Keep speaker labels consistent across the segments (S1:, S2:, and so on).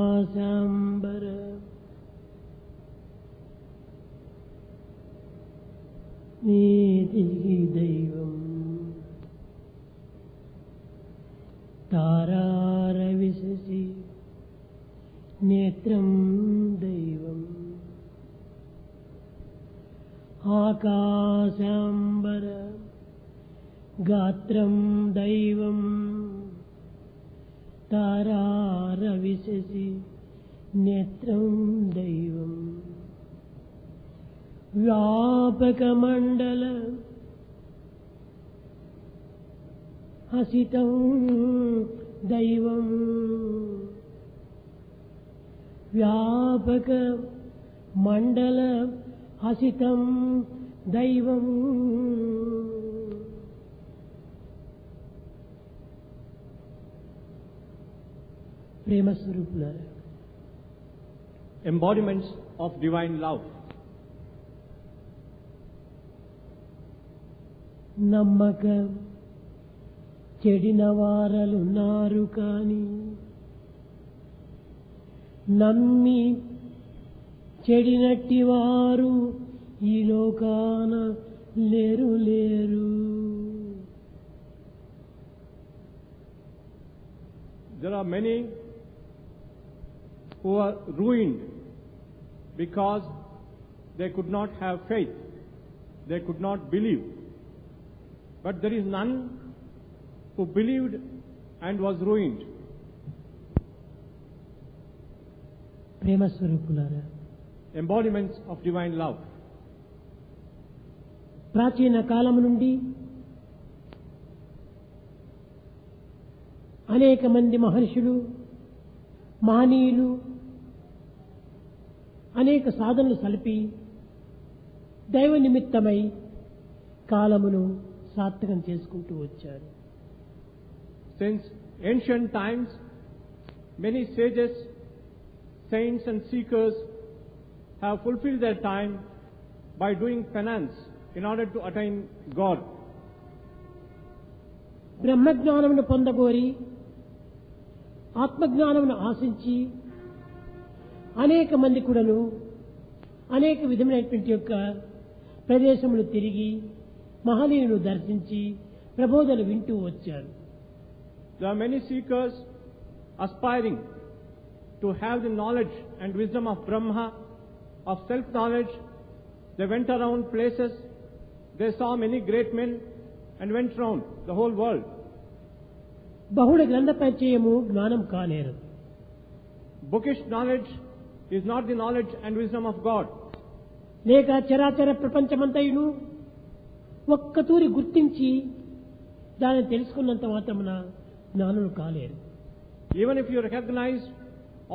S1: ఆకాశంబర నీతికి దైవం తారారవిశసి నేత్రం దైవం ఆకాశంబర గాత్రం దైవం తారారవిశసి నేత్రం దైవం వ్యాపకమండల హసితం దైవం వ్యాపక మండల హసితం దైవం ప్రేమ స్వరూపులారా,
S2: embodiments of divine love.
S1: నమ్మక చెడిన వారలున్నారు కాని నమ్మి చెడినట్టి వారు ఈ లోకాన లేరు లేరు.
S2: There are many who are ruined because they could not have faith, they could not believe. But there is none who believed and was ruined.
S1: ప్రేమ స్వరూపులారా,
S2: Embodiments of divine love.
S1: ప్రాచీన కాలం నుండి అనేక మంది మహర్షులు మహనీయులు అనేక సాధనలు సలిపి దైవ నిమిత్తమై కాలమును సార్థకం చేసుకుంటూ వచ్చారు.
S2: Since ancient times, many sages, saints and seekers have fulfilled their time by doing penance in order to attain God.
S1: బ్రహ్మజ్ఞానమును పొందగోరి ఆత్మజ్ఞానమును ఆశించి అనేక మంది కూడాను అనేక విధమైనటువంటి యొక్క ప్రదేశములు తిరిగి మహనీయులను దర్శించి ప్రబోధనలు వింటూ వచ్చారు.
S2: There are many seekers aspiring to have the knowledge and wisdom of Brahma, of self-knowledge. They went around places, they saw many great men and went round the whole world.
S1: బహుళ గ్రంథ పరిచయము జ్ఞానం కానేరు.
S2: Bookish knowledge is not the knowledge and wisdom of God.
S1: లేక చరాచర ప్రపంచమంతయును ఒక్కతూరి గుర్తించి దానిని తెలుసుకున్నంత మాత్రమున జ్ఞానులు కాలేరు.
S2: Even if you recognize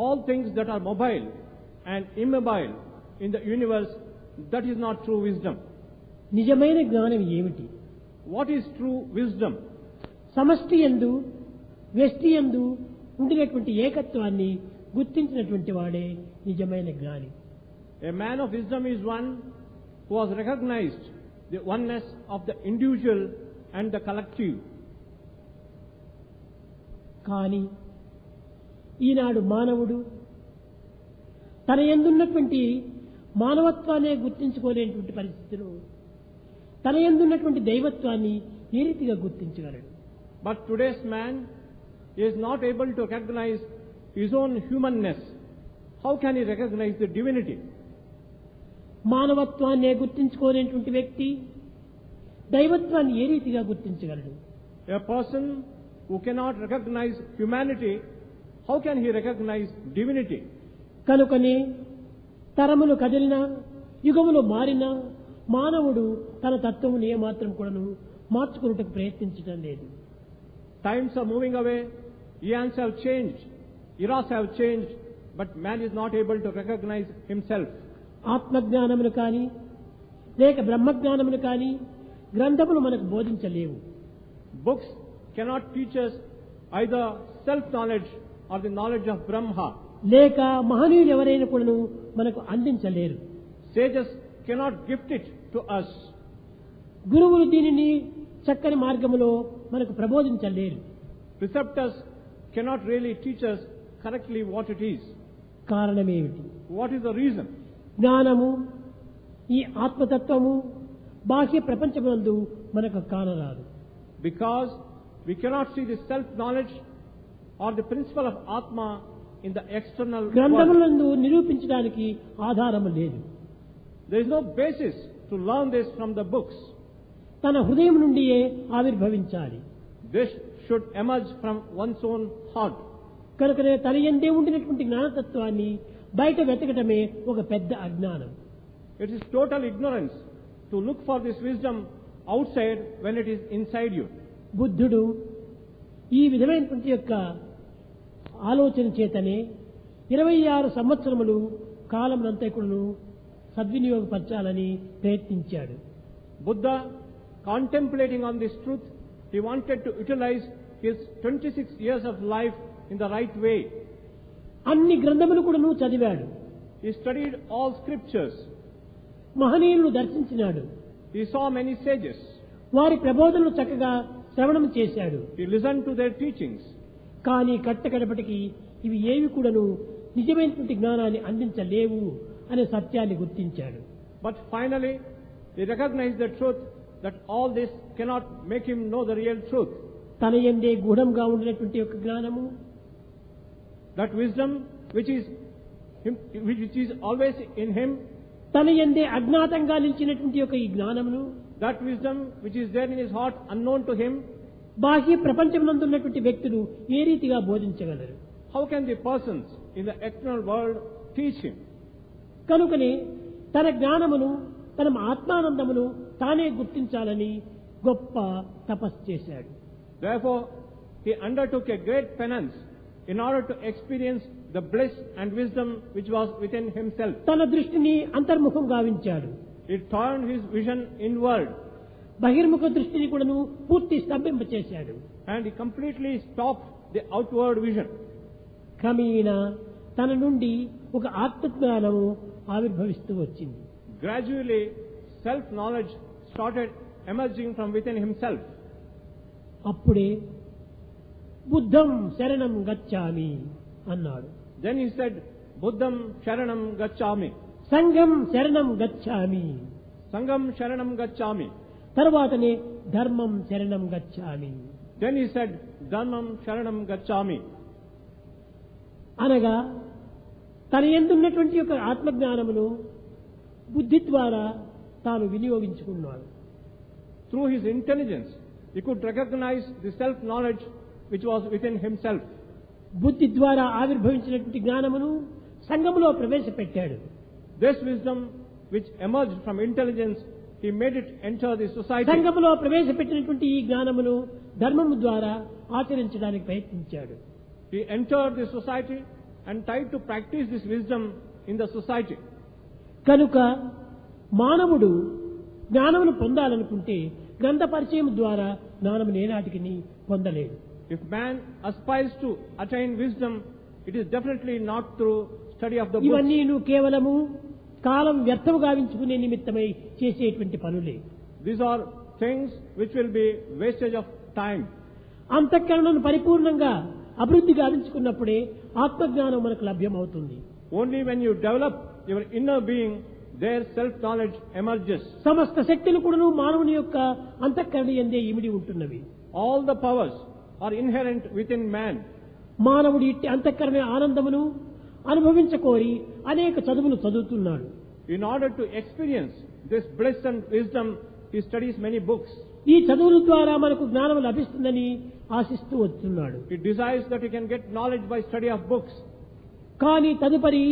S2: all things that are mobile and immobile in the universe, that is not true wisdom.
S1: నిజమైన జ్ఞానం ఏమిటి?
S2: What is true wisdom?
S1: సమష్టి యందు వ్యష్టి యందు ఉండినటువంటి ఏకత్వాన్ని గుర్తించినటువంటి వాడే నిజమైన జ్ఞాని.
S2: A man of wisdom is one who has recognized the oneness of the individual and the collective.
S1: కానీ ఈనాడు మానవుడు తన యందున్నటువంటి మానవత్వాన్ని గుర్తించుకోలేనటువంటి పరిస్థితిలో తన యందున్నటువంటి దైవత్వాన్ని ఏ రీతిగా గుర్తించగలడు?
S2: But today's man is not able to recognize his own humanness. How can he recognize the divinity?
S1: మానవత్వాన్ని గుర్తించుకోలేనటువంటి వ్యక్తి దైవత్వాన్ని ఏ రీతిగా గుర్తించగలడు?
S2: A person who cannot recognize humanity, how can he recognize divinity?
S1: కనుకనే తరములు కదిలినా యుగములు మారినా మానవుడు తన తత్వమును ఏమాత్రం కూడాను మార్చుకున్నట్టుకు ప్రయత్నించడం లేదు.
S2: Times are moving away, eons have changed, eras have changed, but man is not able to recognize himself.
S1: ఆత్మజ్ఞానమును కానీ లేక బ్రహ్మజ్ఞానమును కానీ గ్రంథములు మనకు బోధించలేవు.
S2: Books cannot teach us either self-knowledge or the knowledge of Brahma.
S1: లేక మహనీయులు ఎవరైనా కూడాను మనకు అందించలేరు.
S2: Sages cannot gift it to us.
S1: గురువులు దీనిని చక్కని మార్గములో మనకు ప్రబోధించలేరు.
S2: Preceptors cannot really teach us correctly what it is.
S1: కారణమేమిటి?
S2: What is the reason?
S1: జ్ఞానము, ఈ ఆత్మతత్వము బాహ్య ప్రపంచమందు మనకు కానరాదు.
S2: Because we cannot see the self-knowledge or the principle of Atma in the external world.
S1: గ్రంథములందు నిరూపించడానికి ఆధారము లేదు.
S2: There is no basis to learn this from the books.
S1: తన హృదయం నుండియే ఆవిర్భవించాలి.
S2: This should emerge from one's own heart.
S1: కనుకనే తన యందే ఉండినటువంటి జ్ఞానతత్వాన్ని బయట వెతకటమే ఒక పెద్ద అజ్ఞానం.
S2: It is total ignorance to look for this wisdom outside when it is inside you.
S1: బుద్ధుడు ఈ విధమైనటువంటి యొక్క ఆలోచన చేతనే 26 సంవత్సరములు కాలమునంతా కూడాను సద్వినియోగపరచాలని ప్రయత్నించాడు.
S2: Buddha, contemplating on this truth, he wanted to utilize his 26 years of life in the right way.
S1: అన్ని గ్రంథములు కూడాను చదివాడు.
S2: He studied all scriptures.
S1: మహనీయులను దర్శించినాడు.
S2: He saw many sages.
S1: వారి ప్రబోధనలు చక్కగా శ్రవణం చేశాడు.
S2: He listened to their teachings.
S1: కానీ కట్టకడపటికి ఇవి ఏవి కూడాను నిజమైనటువంటి జ్ఞానాన్ని అందించలేవు అనే సత్యాన్ని గుర్తించాడు.
S2: But finally, he recognized the truth that all this cannot make him know the real truth.
S1: తన యందే గూఢంగా ఉండినటువంటి యొక్క జ్ఞానము,
S2: That wisdom which is always in him,
S1: తన యందే అజ్ఞాతంగా నిలిచినటువంటి యొక్క ఈ జ్ఞానమును,
S2: that wisdom which is there in his heart unknown to him,
S1: బాహ్య ప్రపంచమునందు ఉన్నటువంటి వ్యక్తులు ఏ రీతిగా బోధించగలరు?
S2: how can the persons in the external world teach him?
S1: కనుకనే తన జ్ఞానమును, తన ఆత్మానందమును తానే గుర్తించాలని గొప్ప తపస్సు చేశాడు.
S2: Therefore, he undertook a great penance in order to experience the bliss and wisdom which was within himself.
S1: తన దృష్టిని అంతర్ముఖం గావించాడు.
S2: He turned his vision inward
S1: బహిర్ముఖ దృష్టిని కూడాను పూర్తి స్తంభింపచేశాడు.
S2: and he completely stopped the outward vision.
S1: క్రమేణా తన నుండి ఒక ఆత్మజ్ఞానము ఆవిర్భవిస్తూ వచ్చింది.
S2: Gradually, self-knowledge started emerging from within himself.
S1: అప్పుడే బుద్ధం శరణం గచ్చామి అన్నాడు.
S2: Then he said, Buddham Sharanam Gacchami.
S1: సంఘం శరణం గచ్చామి.
S2: Sangam Sharanam Gacchami.
S1: తర్వాతనే ధర్మం శరణం గచ్చామి.
S2: Then he said, Dharmam Sharanam Gacchami.
S1: అనగా తన యందున్నటువంటి యొక్క ఆత్మజ్ఞానమును బుద్ధి ద్వారా తాను వినియోగించుకున్నాడు.
S2: Through his intelligence, he could recognize the self-knowledge which was within himself.
S1: బుద్ధి ద్వారా ఆవిర్భవించినటువంటి జ్ఞానమును సంఘములో ప్రవేశపెట్టాడు.
S2: This wisdom which emerged from intelligence, he made it enter the society.
S1: సంఘములో ప్రవేశపెట్టినటువంటి ఈ జ్ఞానమును ధర్మము ద్వారా ఆచరించడానికి ప్రయత్నించాడు.
S2: He entered the society and tried to practice this wisdom in the society.
S1: కనుక మానవుడు జ్ఞానమును పొందాలనుకుంటే గ్రంథ పరిచయం ద్వారా జ్ఞానమును ఏనాటికి పొందలేడు.
S2: If man aspires to attain wisdom, it is definitely not through study of the books.
S1: ఇవన్నీ కేవలము కాలం వ్యర్థము గావించుకునే నిమిత్తమై చేసేటువంటి పనులే.
S2: These are things which will be wastage of time.
S1: అంతఃకరణను పరిపూర్ణంగా అభివృద్ధి గావించుకున్నప్పుడే ఆత్మజ్ఞానం మనకు లభ్యమవుతుంది.
S2: Only when you develop your inner being, their self-knowledge emerges.
S1: సమస్త శక్తులు కూడాను మానవుని యొక్క అంతఃకరణ యందే ఇమిడి ఉంటున్నవి.
S2: All the powers are inherent within man.
S1: మానవుడు ఇట్టి అంతఃకరణ ఆనందమును అనుభవించకోరి అనేక చదువులు చదువుతున్నాడు.
S2: In order to experience this bliss and wisdom, he studies many books.
S1: ఈ చదువుల ద్వారా మనకు జ్ఞానం లభిస్తుందని ఆశిస్తూ వస్తున్నాడు.
S2: He desires that he can get knowledge by study of books.
S1: కానీ తదుపరి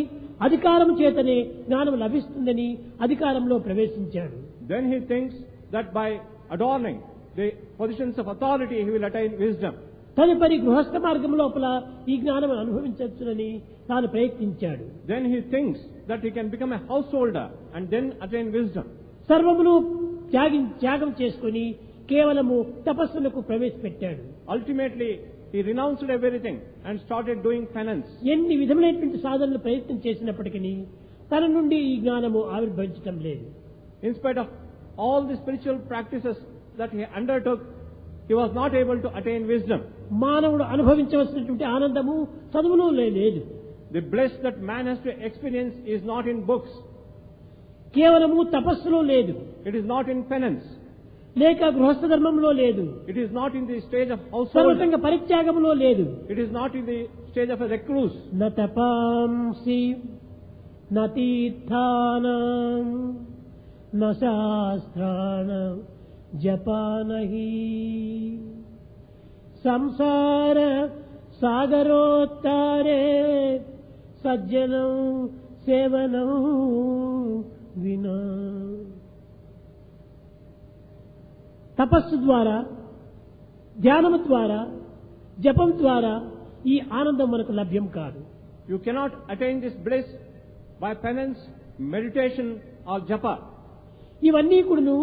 S1: అధికారం చేతనే జ్ఞానం లభిస్తుందని అధికారంలో ప్రవేశించాడు.
S2: Then he thinks that by adorning the positions of authority, he will attain wisdom.
S1: తదుపరి గృహస్థ మార్గం లోపల ఈ జ్ఞానం అనుభవించవచ్చునని తాను ప్రయత్నించాడు.
S2: Then he thinks that he can become a householder and then attain wisdom.
S1: సర్వమును త్యాగం చేసుకుని కేవలము తపస్సులకు ప్రవేశపెట్టాడు.
S2: Ultimately, he renounced everything and started doing penance.
S1: ఎన్ని విధములైనటువంటి సాధనలు ప్రయత్నం చేసినప్పటికీ తన నుండి ఈ జ్ఞానము ఆవిర్భవించటం లేదు.
S2: In spite of all the spiritual practices that he undertook, he was not able to attain wisdom.
S1: మానవుడు అనుభవించవలసినటువంటి ఆనందము చదువులో లేదు.
S2: The bliss that man has to experience is not in books.
S1: కేవలము తపస్సులో లేదు.
S2: It is not in penance.
S1: లేక గృహస్థ ధర్మంలో లేదు.
S2: It is not in the stage of household.
S1: సర్వసంగ పరిత్యాగములో లేదు.
S2: It is not in the stage of a recluse.
S1: న తపాంసి న తీర్థానాం న శాస్త్రాణం జపానహి సంసార సాగరోత్తారే సజ్జనం సేవనం వినా. తపస్సు ద్వారా, ధ్యానము ద్వారా, జపం ద్వారా ఈ ఆనందం మనకు లభ్యం కాదు.
S2: You cannot attain this bliss by penance, meditation or japa.
S1: ఇవన్నీ కూడాను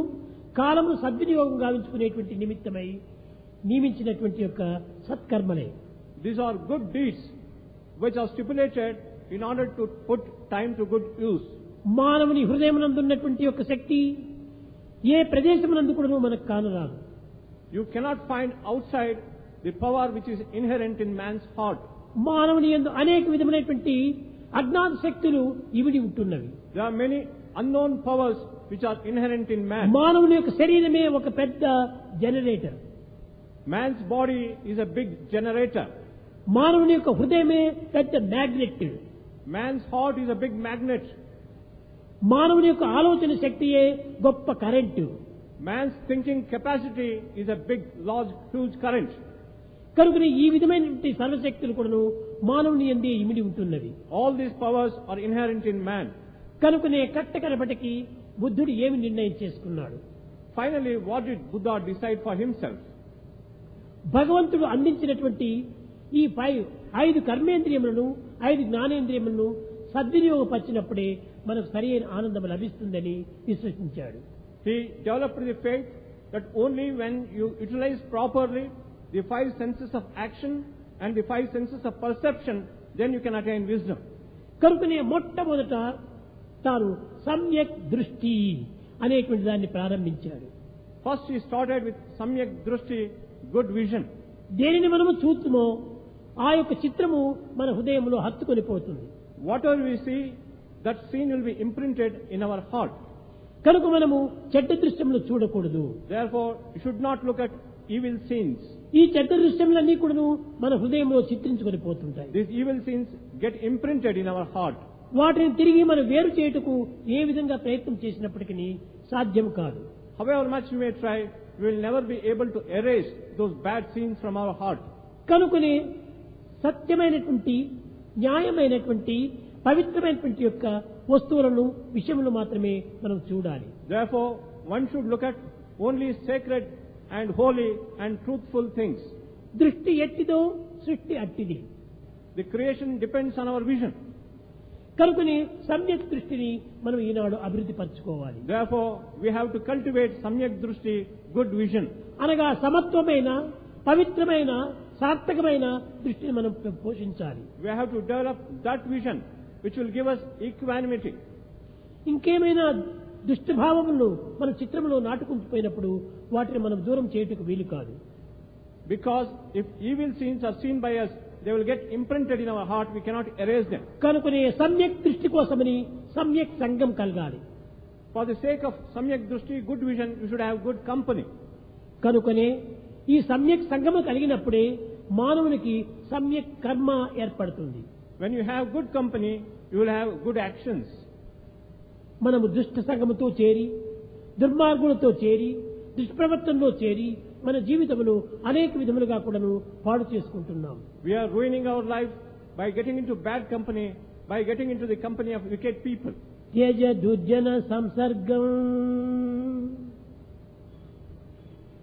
S1: కాలము సద్వినియోగం గావించుకునేటువంటి నిమిత్తమై నియమించినటువంటి యొక్క సత్కర్మలే.
S2: These are good deeds which are stipulated in order to put time to good use.
S1: మానవుని హృదయమునందున్నటువంటి యొక్క శక్తి ఏ ప్రదేశమునందు కూడాను మనకు కానరాదు.
S2: You cannot find outside the power which is inherent in man's heart.
S1: మానవుని యందు అనేక విధమైనటువంటి అజ్ఞాత శక్తులు ఇమిడి ఉంటున్నవి.
S2: There are many unknown powers which are inherent in man.
S1: మానవుని యొక్క శరీరమే ఒక పెద్ద generator.
S2: Man's body is a big generator.
S1: మానవుని యొక్క హృదయమే పెద్ద magnet.
S2: Man's heart is a big magnet.
S1: మానవుని యొక్క ఆలోచన శక్తియే గొప్ప current.
S2: Man's thinking capacity is a big, large, huge current.
S1: కనుక ఈ విధమైనటువంటి సర్వశక్తులు కూడాను మానవుని యందే ఇమిడి ఉంటున్నవి.
S2: All these powers are inherent in man.
S1: కనుకనే కట్టకరపటికి బుద్ధుడు ఏమి నిర్ణయం చేసుకున్నాడు?
S2: Finally, what did Buddha decide for himself?
S1: భగవంతుడు అందించినటువంటి ఈ 5 కర్మేంద్రియములను 5 జ్ఞానేంద్రియములను సద్వినియోగపరిచినప్పుడే మనకు సరైన ఆనందం లభిస్తుందని విశ్వసించాడు.
S2: He developed the faith that only when you utilize properly the 5 senses of action and the 5 senses of perception, then you can attain wisdom.
S1: కనుకనే మొట్టమొదట తాను సమ్యక్ దృష్టి అనేటువంటి దాన్ని ప్రారంభించాడు.
S2: First he started with samyak drushti, good vision.
S1: దేనిని మనము చూస్తుమో ఆ యొక్క చిత్రము మన హృదయంలో హత్తుకొని పోతుంది.
S2: Whatever we see, that scene will be imprinted in our heart.
S1: కనుక మనము చెడ్డ దృశ్యములు చూడకూడదు.
S2: Therefore, you should not look at evil scenes.
S1: ఈ చెడ్డ దృశ్యములన్నీ కూడాను మన హృదయంలో చిత్రించుకొని పోతుంటాయి.
S2: These evil scenes get imprinted in our heart.
S1: వాటిని తిరిగి మనం వేరు చేయుటకు ఏ విధంగా ప్రయత్నం చేసినప్పటికీ సాధ్యం కాదు.
S2: However much we may try, we will never be able to erase those bad scenes from our heart.
S1: కనుకనే సత్యమైనటువంటి, న్యాయమైనటువంటి, పవిత్రమైనటువంటి యొక్క వస్తువులను, విషయములు మాత్రమే మనం చూడాలి.
S2: Therefore, one should look at only sacred and holy and truthful things.
S1: దృష్టి ఎట్టిదో సృష్టి అట్టిది.
S2: The creation depends on our vision.
S1: కనుకనే సమ్యక్ దృష్టిని మనం ఈనాడు అభివృద్ధి పరచుకోవాలి.
S2: Therefore, we have to cultivate samyak drushti, good vision.
S1: అనగా సమత్వమైన, పవిత్రమైన, సార్థకమైన దృష్టిని మనం పోషించాలి.
S2: We have to develop that vision which will give us equanimity.
S1: ఇంకేమైనా దుష్టభావములను మన చిత్రంలో నాటుకుంటుపోయినప్పుడు వాటిని మనం దూరం చేయుటకు వీలు కాదు.
S2: Because if evil scenes are seen by us, they will get imprinted in our heart, we cannot erase them.
S1: కనుకనే సమ్యక్ దృష్టి కోసమని సమ్యక్ సంఘం కలగాలి.
S2: For the sake of samyak drushti, good vision, you should have good company.
S1: కనుకనే ఈ సమ్యక్ సంఘము కలిగినప్పుడే మానవునికి సమ్యక్ కర్మ ఏర్పడుతుంది.
S2: When you have good company, you will have good actions.
S1: మనము దుష్ట సంఘముతో చేరి, దుర్మార్గులతో చేరి, దుష్ప్రవర్తనలో చేరి మన జీవితమును అనేక విధములుగా కూడాను పాడు చేసుకుంటున్నాం.
S2: We are ruining our life by getting into bad company, by getting into the company of wicked people.
S1: త్యజ దుర్జన సంసర్గం.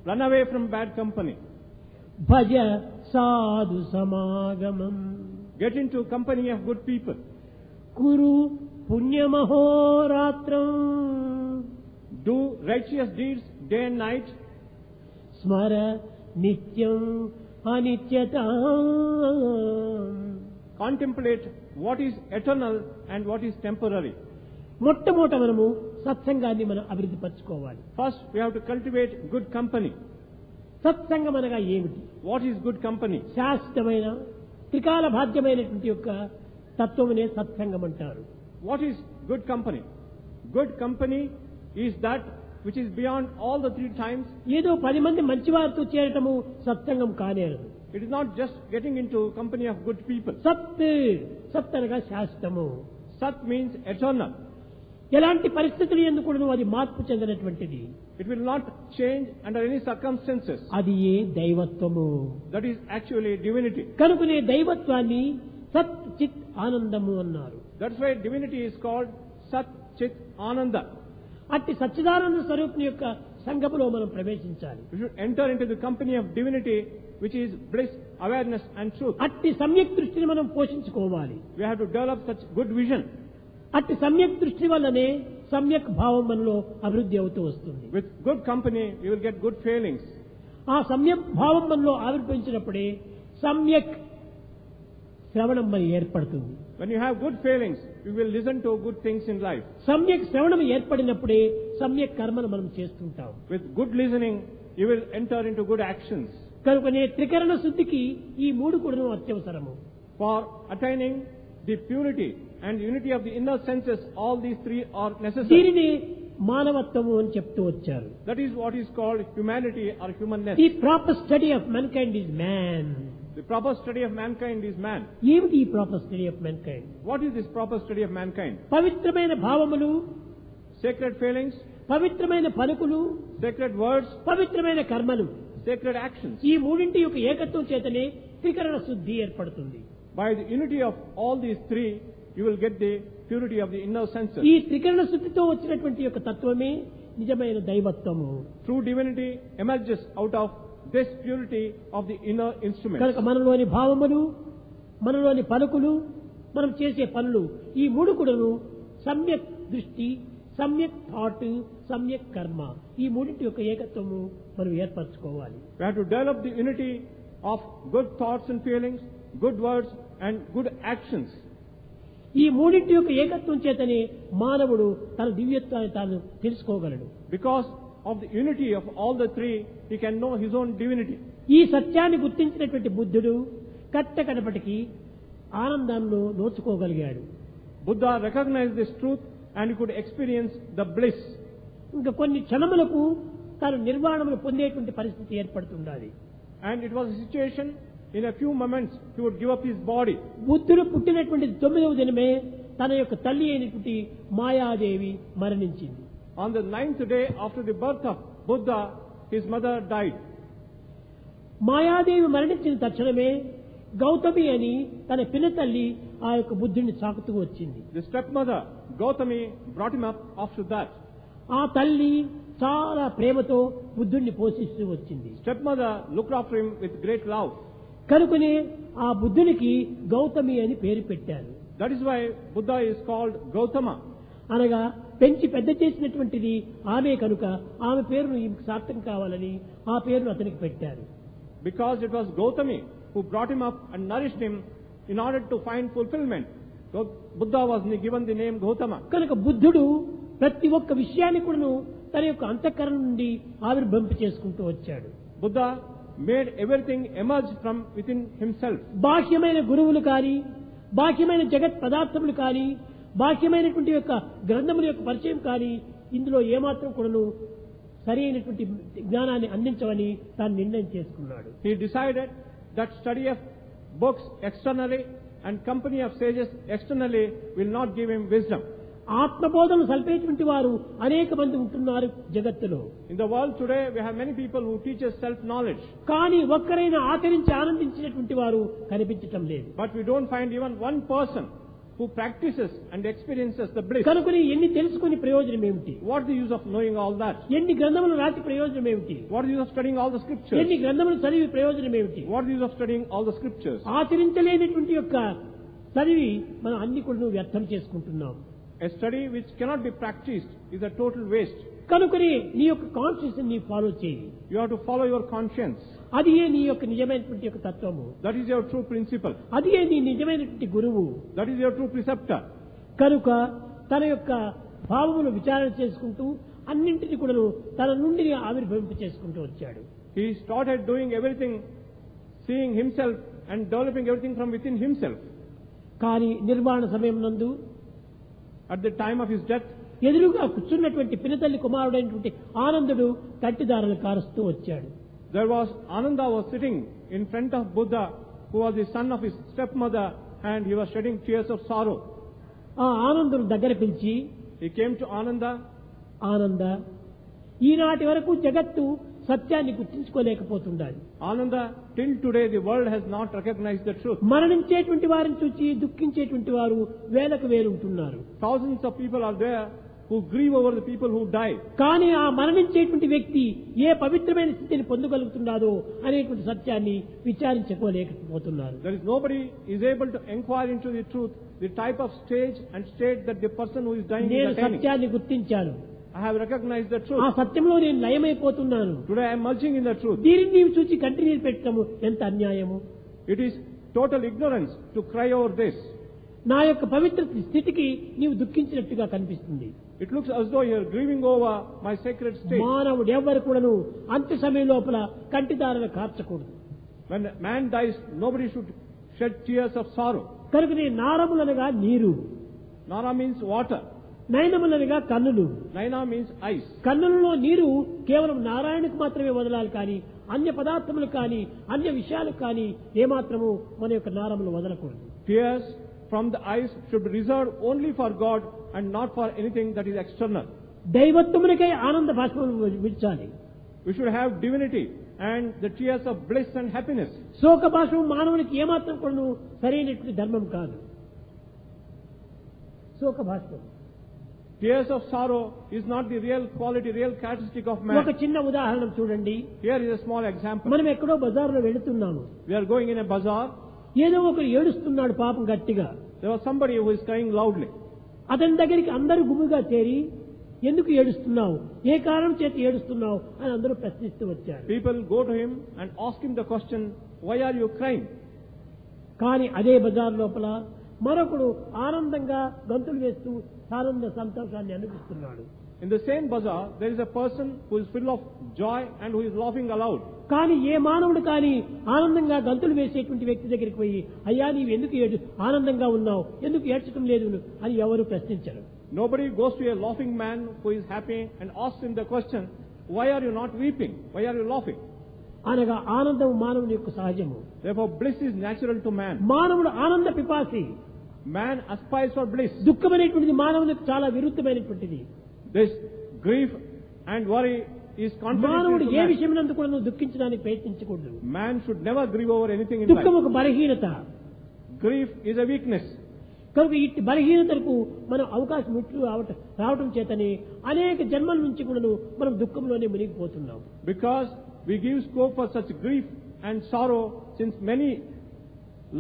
S2: Run away from bad company.
S1: భజ సాధు సమాగమం.
S2: Get into company of good people.
S1: Kuru పుణ్యమహోరాత్రం.
S2: Do righteous deeds day and night.
S1: స్మర నిత్యం అనిత్యత.
S2: Contemplate what is eternal and what is temporary.
S1: మొట్టమొదట మనము సత్సంగాన్ని మనం అభివృద్ధి పరచుకోవాలి.
S2: First, we have to cultivate good company.
S1: సత్సంగం అనగా ఏమిటి?
S2: What is good company?
S1: శాశ్వతమైన త్రికాల బాధ్యమైనటువంటి యొక్క తత్వమునే సత్సంగం అంటారు.
S2: What is good company? Good company is that which is beyond all the three times.
S1: ఏదో 10 మంది మంచివారితో చేరటము సత్సంగం కానేరదు.
S2: It is not just getting into company of good people.
S1: సత్ అనగా శాశ్వతము.
S2: Sat means eternal.
S1: ఎలాంటి పరిస్థితులు ఎందుకు అది మార్పు చెందినటువంటిది.
S2: It will not change under any circumstances.
S1: అది ఏ దైవత్వము.
S2: That is actually divinity.
S1: కనుకనే దైవత్వాన్ని సత్ చిత్ ఆనందము అన్నారు.
S2: That's why divinity is called Sat Chit Ananda.
S1: అట్టి సచ్చిదానంద స్వరూపుని యొక్క సంగములో మనం ప్రవేశించాలి.
S2: We should enter into the company of divinity, which is bliss, awareness and truth.
S1: అట్టి సమ్యక్ దృష్టిని మనం పోషించుకోవాలి.
S2: We have to develop such good vision.
S1: అట్టి సమ్యక్ దృష్టి వల్లనే సమ్యక్ భావం మనలో అభివృద్ధి అవుతూ వస్తుంది.
S2: With good company, you will get good feelings.
S1: ఆ సమ్యక్ భావం మనలో ఆవిర్భవించినప్పుడే సమ్యక్ శ్రవణం మరి ఏర్పడుతుంది.
S2: When you have good feelings, you will listen to good things in life.
S1: సమ్యక్ శ్రవణం ఏర్పడినప్పుడే సమ్యక్ కర్మను మనం చేస్తుంటాం.
S2: With good listening, you will enter into good actions.
S1: కనుకనే త్రికరణ శుద్ధికి ఈ మూడు కూడా అత్యవసరము.
S2: For attaining the purity and unity of the inner senses, all these three are necessary.
S1: దీనిని మానవత్వము అని చెప్తూ వచ్చారు.
S2: That is what is called humanity or humanness.
S1: ఈ proper study of mankind is man.
S2: The proper study of mankind is man.
S1: ఏమిటి ఈ proper study of mankind?
S2: What is this proper study of mankind?
S1: పవిత్రమైన భావములు,
S2: Sacred feelings,
S1: పవిత్రమైన పలుకులు,
S2: sacred words,
S1: పవిత్రమైన కర్మలు,
S2: sacred actions.
S1: ఈ మూడింటి యొక్క ఏకత్వం చేతనే త్రికరణ శుద్ధి ఏర్పడుతుంది.
S2: By the unity of all these three, you will get the purity of the inner senses.
S1: ఈ త్రికరణ శుద్ధితో వచ్చినటువంటి యొక్క తత్వమే నిజమైన దైవత్వము.
S2: True divinity emerges out of this purity of the inner instruments.
S1: కనుక మనలోని భావములు, మనలోని పలుకులు, మనం చేసే పనులు, ఈ మూడు కూడాను సమ్యక్ దృష్టి, సమ్యక్ థాట్, సమ్యక్ కర్మ, ఈ మూడింటి యొక్క ఏకత్వము మనం ఏర్పరచుకోవాలి.
S2: We have to develop the unity of good thoughts and feelings, good words and good actions.
S1: ఈ మూడింటి యొక్క ఏకత్వం చేతనే మానవుడు తన దివ్యత్వాన్ని తాను తెలుసుకోగలడు.
S2: Because of the unity of all the three, he can know his own divinity.
S1: ఈ సత్యాన్ని గుర్తించినటువంటి బుద్ధుడు కట్టకడపటికి ఆనందంలో నోచుకోగలిగాడు.
S2: Buddha recognized this truth and he could experience the bliss.
S1: ఇంకా కొన్ని క్షణములకు తాను నిర్వాణమును పొందేటువంటి పరిస్థితి ఏర్పడుతుండాలి.
S2: And it was a situation, in a few moments, he would give up his body.
S1: బుద్ధుడు పుట్టినటువంటి 9వ దినమే తన యొక్క తల్లి అయినటువంటి మాయాదేవి మరణించింది.
S2: On the 9th day after the birth of Buddha, his mother died.
S1: Mayadevi మరణించిన తక్షణమే గౌతమి అని తన పినతల్లి ఆ యొక్క బుద్ధుడిని సాకుతూ వచ్చింది.
S2: The stepmother, Gautami, brought him up after that.
S1: ఆ తల్లి చాలా ప్రేమతో బుద్ధుడిని పోషిస్తూ వచ్చింది.
S2: Stepmother looked after him with great love.
S1: కనుకనే ఆ బుద్ధునికి గౌతమి అని పేరు పెట్టారు.
S2: That is why Buddha is called Gautama.
S1: అనగా పెంచి పెద్ద చేసినటువంటిది ఆమె కనుక ఆమె పేరును ఈమెకు సార్థం కావాలని ఆ పేరును అతనికి పెట్టారు.
S2: Because it was Gautami who brought him up and nourished him in order to find fulfillment. So Buddha was given the name Gautama.
S1: కనుక బుద్ధుడు ప్రతి ఒక్క విషయాన్ని కూడాను తన యొక్క అంతఃకరణ నుండి ఆవిర్భవింప చేసుకుంటూ వచ్చాడు.
S2: Buddha made everything emerge from within himself.
S1: బాహ్యమైన గురువులు కానీ, బాహ్యమైన జగత్ పదార్థములు కానీ, బాహ్యమైనటువంటి యొక్క గ్రంథముల యొక్క పరిచయం కానీ ఇందులో ఏమాత్రం కూడాను సరైనటువంటి జ్ఞానాన్ని అందించవని తాను నిర్ణయం చేసుకున్నాడు.
S2: He decided that study of books externally and company of sages externally will not give him wisdom.
S1: ఆత్మబోధను సల్పేటువంటి వారు అనేక మంది ఉంటున్నారు జగత్తులో.
S2: In the world today, we have many people who teach us self-knowledge.
S1: కానీ ఒక్కరైనా ఆచరించి ఆనందించినటువంటి వారు కనిపించటం లేదు.
S2: But we don't find even one person who practices and experiences the bliss.
S1: కనుకని ఎన్ని తెలుసుకుని ప్రయోజనం ఏమిటి?
S2: What is the use of knowing all that?
S1: ఎన్ని గ్రంథములు రాసి ప్రయోజనం ఏమిటి?
S2: What is the use of studying all the scriptures?
S1: ఎన్ని గ్రంథములు చదివి ప్రయోజనం ఏమిటి?
S2: What is the use of studying all the scriptures?
S1: ఆచరించలేనటువంటి యొక్క చదివి మనం అన్ని కూడా వ్యర్థం చేసుకుంటున్నాం.
S2: A study which cannot be practiced is a total waste.
S1: కనుకని నీ యొక్క కాన్షియస్ ని ఫాలో చేయి.
S2: You have to follow your conscience.
S1: అది ఏ నీ యొక్క నిజమైనటువంటి యొక్క తత్వము,
S2: That is your true principle.
S1: అది ఏ నీ నిజమైనటువంటి గురువు.
S2: That is your true preceptor.
S1: కనుక తన యొక్క భావమును విచారణ చేసుకుంటూ అన్నింటినీ కూడా తన నుండి ఆవిర్భవింప చేసుకుంటూ వచ్చాడు.
S2: He started doing everything, seeing himself and developing everything from within himself.
S1: కానీ నిర్వాణ సమయం నందు
S2: At the time of his death,
S1: ఎదురుగా కూర్చున్నటువంటి పినతల్లి కుమారుడైనటువంటి ఆనందుడు కంటిదారులు కారుస్తూ వచ్చాడు.
S2: there was Ananda was sitting in front of Buddha, who was the son of his stepmother, and he was shedding tears of sorrow.
S1: ఆ ఆనందుడు దగ్గర పిలిచి,
S2: He came to Ananda.
S1: ఆనంద, ఈనాటి వరకు జగత్తు సత్యాన్ని గుర్తించుకోలేకపోతుండాలి.
S2: Ananda, till today the world has not recognized the truth.
S1: మరణించేటువంటి వారిని చూచి దుఃఖించేటువంటి వారు వేలకు వేలు ఉంటున్నారు.
S2: Thousands of people are there who grieve over the people who die.
S1: కానీ ఆ మరణించేటువంటి వ్యక్తి ఏ పవిత్రమైన స్థితిని పొందగలుగుతున్నాడో అనేటువంటి సత్యాన్ని విచారించుకోలేకపోతున్నారు.
S2: There is nobody is able to inquire into the truth, the type of stage and state that the person who is dying
S1: నేను
S2: is attaining.
S1: సత్యాన్ని గుర్తించాను,
S2: I have recognized the
S1: ఆ
S2: truth.
S1: సత్యంలో నేను లయమైపోతున్నాను.
S2: Today I am merging in the truth.
S1: దీనిని నీవు చూచి కంటినీరు పెట్టడము ఎంత అన్యాయము.
S2: It is total ignorance to cry over this.
S1: నా యొక్క పవిత్ర స్థితికి నీవు దుఃఖించినట్టుగా కనిపిస్తుంది.
S2: It looks as though you are grieving over my sacred state.
S1: మానవుడు ఎవరు కూడాను అంత్య సమయం లోపల కంటిదారులు కార్చకూడదు.
S2: When man dies, nobody should shed tears of sorrow.
S1: కనుక నీ నారములనగా నీరు,
S2: Nara means water.
S1: నయనములనగా కన్నులు.
S2: Naina means eyes.
S1: కన్నులలో నీరు కేవలం నారాయణకు మాత్రమే వదలాలి కానీ అన్య పదార్థములు కానీ అన్య విషయాలు కానీ ఏమాత్రము మన యొక్క నారములు వదలకూడదు.
S2: Tears from the eyes should be reserved only for God and not for anything that is external.
S1: దైవత్వమునికై ఆనంద బాష్పములు విడిచాలి.
S2: We should have divinity and the tears of bliss and happiness.
S1: శోక బాష్పం మానవునికి ఏమాత్రం కూడా సరైనటువంటి ధర్మం కాదు. శోక బాష్పం
S2: Tears of sorrow is not the real quality, real characteristic of
S1: ఒక
S2: man.
S1: చిన్న ఉదాహరణ చూడండి.
S2: Here is a small example.
S1: మనం ఎక్కడో బజార్లో వెళుతున్నాము.
S2: We are going in a bazaar.
S1: ఏదో ఒకరు ఏడుస్తున్నాడు పాపం గట్టిగా.
S2: There was somebody who is crying loudly.
S1: అతని దగ్గరికి అందరూ గుమ్ముగా చేరి ఎందుకు ఏడుస్తున్నావు, ఏ కారణం చేత ఏడుస్తున్నావు అని అందరూ ప్రశ్నిస్తూ వచ్చారు.
S2: People go to him and ask him the question, why are you crying?
S1: కానీ అదే బజార్ లోపల మరొకడు ఆనందంగా గంతులు వేస్తూ ఆనంద సంతోషాన్ని అనిపిస్తున్నాడు.
S2: In the same bazaar, there is a person who is full of joy and who is laughing aloud.
S1: కానీ ఏ మానవుడు కానీ ఆనందంగా గంతులు వేసేటువంటి వ్యక్తి దగ్గరికి పోయి అయ్యా నీవు ఎందుకు ఆనందంగా ఉన్నావు, ఎందుకు ఏడ్చడం లేదు అని ఎవరు ప్రశ్నించరు.
S2: Nobody goes to a laughing man who is happy and asks him the question, why are you not weeping? Why are you laughing?
S1: అనగా ఆనందం మానవుని యొక్క సహజము.
S2: Therefore, bliss is natural to man.
S1: మానవుడు ఆనంద పిపాసి.
S2: Man aspires for bliss.
S1: దుఃఖం అనేటువంటిది మానవునికి చాలా విరుద్ధమైనటువంటిది.
S2: This grief and worry is
S1: మానవుడు
S2: contradictory
S1: ఏ
S2: to man.
S1: విషయమునందు కూడా నువ్వు దుఃఖించడానికి ప్రయత్నించకూడదు.
S2: Man should never grieve over anything in
S1: దుఃఖం
S2: life.
S1: ఒక బలహీనత.
S2: Grief is a weakness.
S1: కనుక ఇట్టి బలహీనతలకు మనం అవకాశం రావటం చేతనే అనేక జన్మల నుంచి కూడా మనం దుఃఖంలోనే మునిగిపోతున్నాం.
S2: Because we give scope for such grief and sorrow since many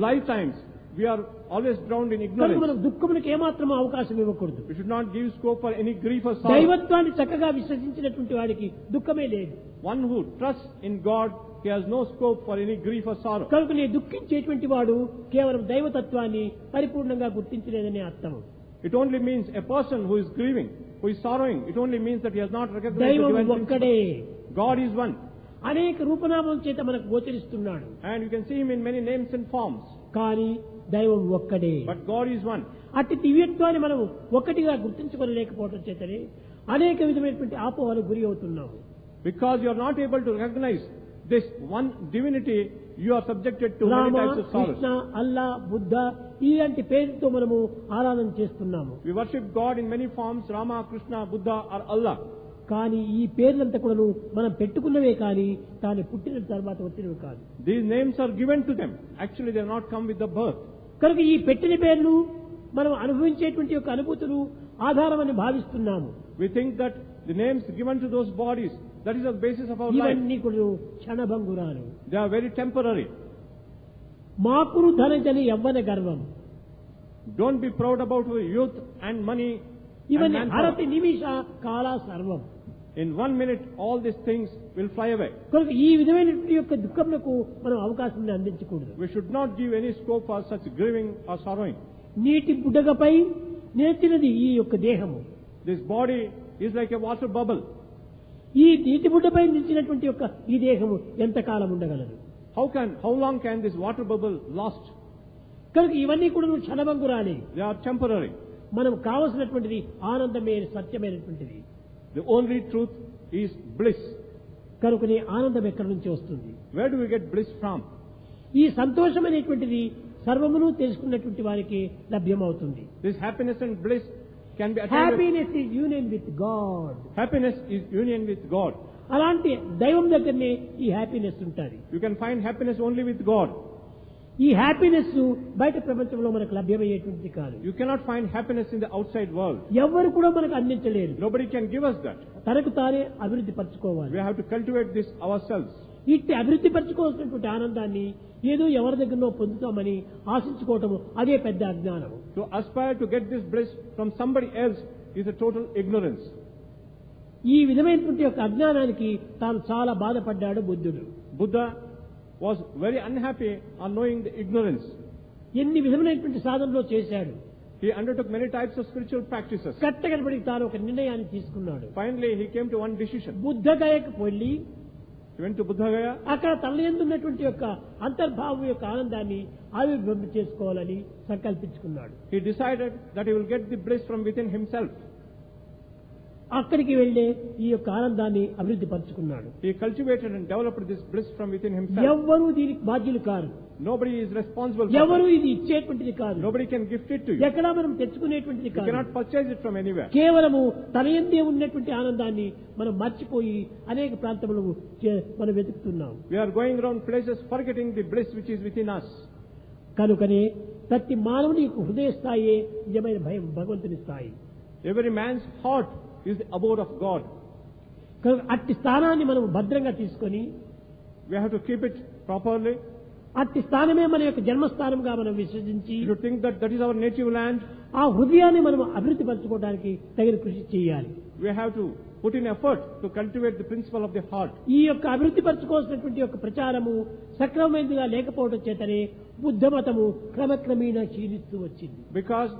S2: lifetimes, we are always drowned in
S1: కనుక
S2: ignorance.
S1: మనం దుఃఖములకు ఏమాత్రం అవకాశం ఇవ్వకూడదు.
S2: We should not give scope for any grief or sorrow.
S1: దైవత్వాన్ని చక్కగా విశ్వసించినటువంటి వాడికి దుఃఖమే లేదు.
S2: One who trusts in God, he has no scope for any grief or sorrow.
S1: కనుక నీ దుఃఖించేటువంటి వాడు కేవలం దైవతత్వాన్ని పరిపూర్ణంగా గుర్తించలేదనే అర్థం.
S2: It only means a person who is grieving, who is sorrowing, it only means that he has not recognized the
S1: దైవం
S2: divine
S1: ఒక్కడే.
S2: principle. God is one.
S1: అనేక రూపనామం చేత మనకు గోచరిస్తున్నాడు.
S2: And you can see him in many names and forms.
S1: కానీ దైవం ఒక్కడే.
S2: But God is one.
S1: అట్టి దివ్యత్వాన్ని మనం ఒక్కటిగా గుర్తించుకోలేకపోవడం చేతనే అనేక విధమైనటువంటి ఆపోహలకు గురి అవుతున్నాము.
S2: Because you are not able to recognize this one divinity, you are subjected to many
S1: Rama,
S2: types of sorrows.
S1: Krishna, అల్లా, బుద్ధ ఇలాంటి పేరుతో మనము ఆరాధన చేస్తున్నాము.
S2: We worship God in many forms, Rama, Krishna, Buddha or Allah.
S1: కానీ ఈ పేర్లంతా కూడా మనం పెట్టుకున్నవే కానీ తాను పుట్టిన తర్వాత వచ్చినవి కాదు.
S2: These names are given to them. Actually, they have not come with the birth.
S1: కనుక ఈ పెట్టిన పేర్లు మనం అనుభవించేటువంటి యొక్క అనుభూతులు ఆధారమని భావిస్తున్నాము.
S2: We think that the names given to those bodies, that is the basis of our life.
S1: ఇవన్నీ కూడా క్షణభంగురాలు.
S2: They are very temporary.
S1: మాకురు ధనజని యవ్వన గర్వం.
S2: Don't be proud about your youth and money and
S1: ఇవన్నీ
S2: manpower.
S1: అరతి నిమిష కాల సర్వం.
S2: In 1 minute, all these things will fly away.
S1: కనుక ఈ విధమైనటువంటి యొక్క దుఃఖములకు మనం అవకాశం అందించకూడదు.
S2: We should not give any scope for such grieving or sorrowing.
S1: నీటి బుడగపై నిలిచినది ఈ యొక్క దేహము.
S2: This body is like a water bubble.
S1: ఈ నీటి బుడ్డపై నిలిచినటువంటి యొక్క ఈ దేహము ఎంతకాలం ఉండగలదు?
S2: How long can this water bubble last?
S1: కనుక ఇవన్నీ కూడా క్షణభంగురాలే.
S2: They are temporary.
S1: మనం కావలసినటువంటిది ఆనందమే, సత్యమైనటువంటిది.
S2: The only truth is bliss.
S1: కనుకనే ఆనందం ఎక్కడి నుంచి వస్తుంది?
S2: Where do we get bliss from?
S1: ఈ సంతోషం అనేటువంటిది సర్వమును తెలుసుకున్నటువంటి వారికి లభ్యమవుతుంది.
S2: This happiness and bliss can be attained.
S1: Happiness is union with God.
S2: Happiness is union with God.
S1: అలాంటి దైవం దగ్గరనే ఈ హ్యాపీనెస్ ఉంటుంది.
S2: You can find happiness only with God.
S1: ఈ హ్యాపీనెస్ బయట ప్రపంచంలో మనకు లభ్యమయ్యేటువంటిది కాదు.
S2: You cannot find happiness in the outside world.
S1: ఎవరు కూడా మనకు అందించలేరు.
S2: Nobody can give us that.
S1: తనకు తానే అభివృద్ధి పరచుకోవాలి.
S2: We have to cultivate this ourselves.
S1: ఇట్టి అభివృద్ధి పరచుకోవాల్సినటువంటి ఆనందాన్ని ఏదో ఎవరి దగ్గరనో పొందుతామని ఆశించుకోవటం అదే పెద్ద అజ్ఞానం.
S2: To aspire to get this bliss from somebody else is a total ignorance.
S1: ఈ విధమైనటువంటి యొక్క అజ్ఞానానికి తాను చాలా బాధపడ్డాడు బుద్ధుడు.
S2: Buddha was very unhappy on knowing the ignorance.
S1: ఎన్ని విధమైనటువంటి సాధనలో చేశాడు.
S2: He undertook many types of spiritual practices.
S1: కట్టకనబడి తాను ఒక నిర్ణయాన్ని తీసుకున్నాడు.
S2: Finally, he came to one decision.
S1: బుద్ధగయకు వెళ్ళి
S2: He went to Buddha Gaya.
S1: అక్కడ తన యందు ఉన్నటువంటి యొక్క అంతర్భావం యొక్క ఆనందాన్ని ఆవిర్భావం చేసుకోవాలని సంకల్పించుకున్నాడు.
S2: He decided that he will get the bliss from within himself.
S1: అక్కడికి వెళ్ళే ఈ యొక్క ఆనందాన్ని అభివృద్ధి పరచుకున్నాడు.
S2: He cultivated and developed this bliss from within himself.
S1: ఎవ్వరూ దీనికి బాధ్యులు car.
S2: Nobody is responsible for
S1: ఎవరు
S2: it.
S1: ఇది ఇచ్చేటువంటిది కాదు.
S2: Nobody can gift it to you.
S1: ఎక్కడా మనం తెచ్చుకునేటువంటిది
S2: You
S1: కాదు.
S2: cannot purchase it from anywhere.
S1: కేవలము తన యందే ఉన్నటువంటి ఆనందాన్ని మనం మర్చిపోయి అనేక ప్రాంతములు మనం వెతుకుతున్నాం.
S2: We are going around places forgetting the bliss which is within us.
S1: కనుకనే ప్రతి మానవుని యొక్క హృదయ స్థాయి నిజమైన భయం భగవంతుని స్థాయి.
S2: Every man's heart is the abode of God.
S1: కనుక అట్టి స్థానాన్ని మనం భద్రంగా తీసుకొని
S2: We have to keep it properly.
S1: అట్టి స్థానమే మన యొక్క జన్మస్థానంగా మనం విశ్వసించి
S2: You should think that that is our native land.
S1: ఆ హృదయాన్ని మనం అభివృద్ధి పరచుకోవడానికి తగిన కృషి చేయాలి.
S2: We have to put in effort to cultivate the principle of the heart.
S1: ఈ యొక్క అభివృద్ధి పరచుకోవాల్సినటువంటి యొక్క ప్రచారము సక్రమమైనదిగా లేకపోవడం చేతనే బుద్ధ మతము క్రమక్రమేణా క్షీణిస్తూ వచ్చింది.
S2: Because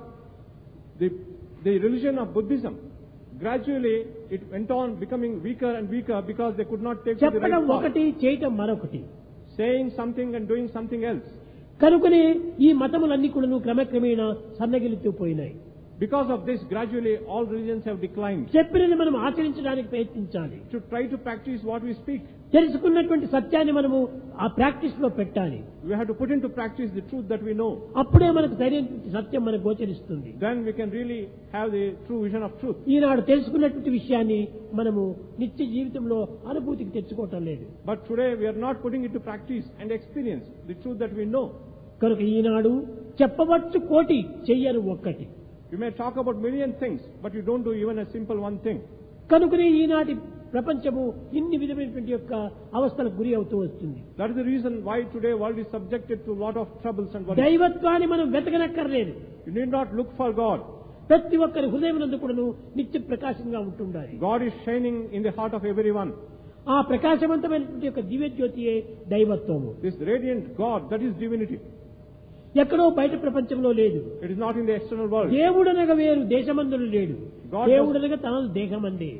S2: the religion of Buddhism, gradually it went on becoming weaker and weaker because they could not take to the
S1: చెప్పడం
S2: right path.
S1: ఒకటి, చేయటం మరొకటి.
S2: Saying something and doing something else.
S1: కనుకనే ఈ మతములన్నీ కూడా క్రమక్రమేణా సన్నగిలుతూ పోయినాయి.
S2: Because of this, gradually all religions have declined.
S1: చెప్పినది మనం ఆచరించడానికి ప్రయత్నించాలి.
S2: To try to practice what we speak.
S1: తెలుసుకున్నటువంటి సత్యాన్ని మనము ఆ ప్రాక్టీస్ లో పెట్టాలి.
S2: We have to put into practice the truth that we know.
S1: అప్పుడే మనకు సరైనటువంటి సత్యం మనకు గోచరిస్తుంది.
S2: Then we can really have the true vision of truth.
S1: ఈనాడు తెలుసుకున్నటువంటి విషయాన్ని మనము నిత్య జీవితంలో అనుభూతికి తెచ్చుకోవటం లేదు.
S2: But today we are not putting it to practice and experience the truth that we know.
S1: కనుక ఈనాడు చెప్పవచ్చు కోటి, చెయ్యరు ఒక్కటి.
S2: You may talk about million things, but you don't do even a simple one thing.
S1: కనుకనే ఈనాటి ప్రపంచము ఇన్ని విధమైనటువంటి యొక్క అవస్థలకు గురి అవుతూ వస్తుంది.
S2: That is the reason why today world is subjected to a lot of troubles and worries.
S1: దైవత్వాన్ని మనం వెతకనక్కర్లేదు.
S2: You need not look for God.
S1: ప్రతి ఒక్కరి హృదయమునందు కూడాను నిత్య ప్రకాశంగా ఉంటుండాలి.
S2: God is shining in the heart of everyone.
S1: ఆ ప్రకాశవంతమైనటువంటి యొక్క దివ్య జ్యోతియే దైవత్వము.
S2: This radiant God, that is divinity.
S1: ఎక్కడో బయట ప్రపంచంలో లేదు.
S2: It is not in the external world.
S1: దేవుడనగా వేరు దేశమందులు లేడు.
S2: God
S1: దేవుడనగా తనను దేహమందే.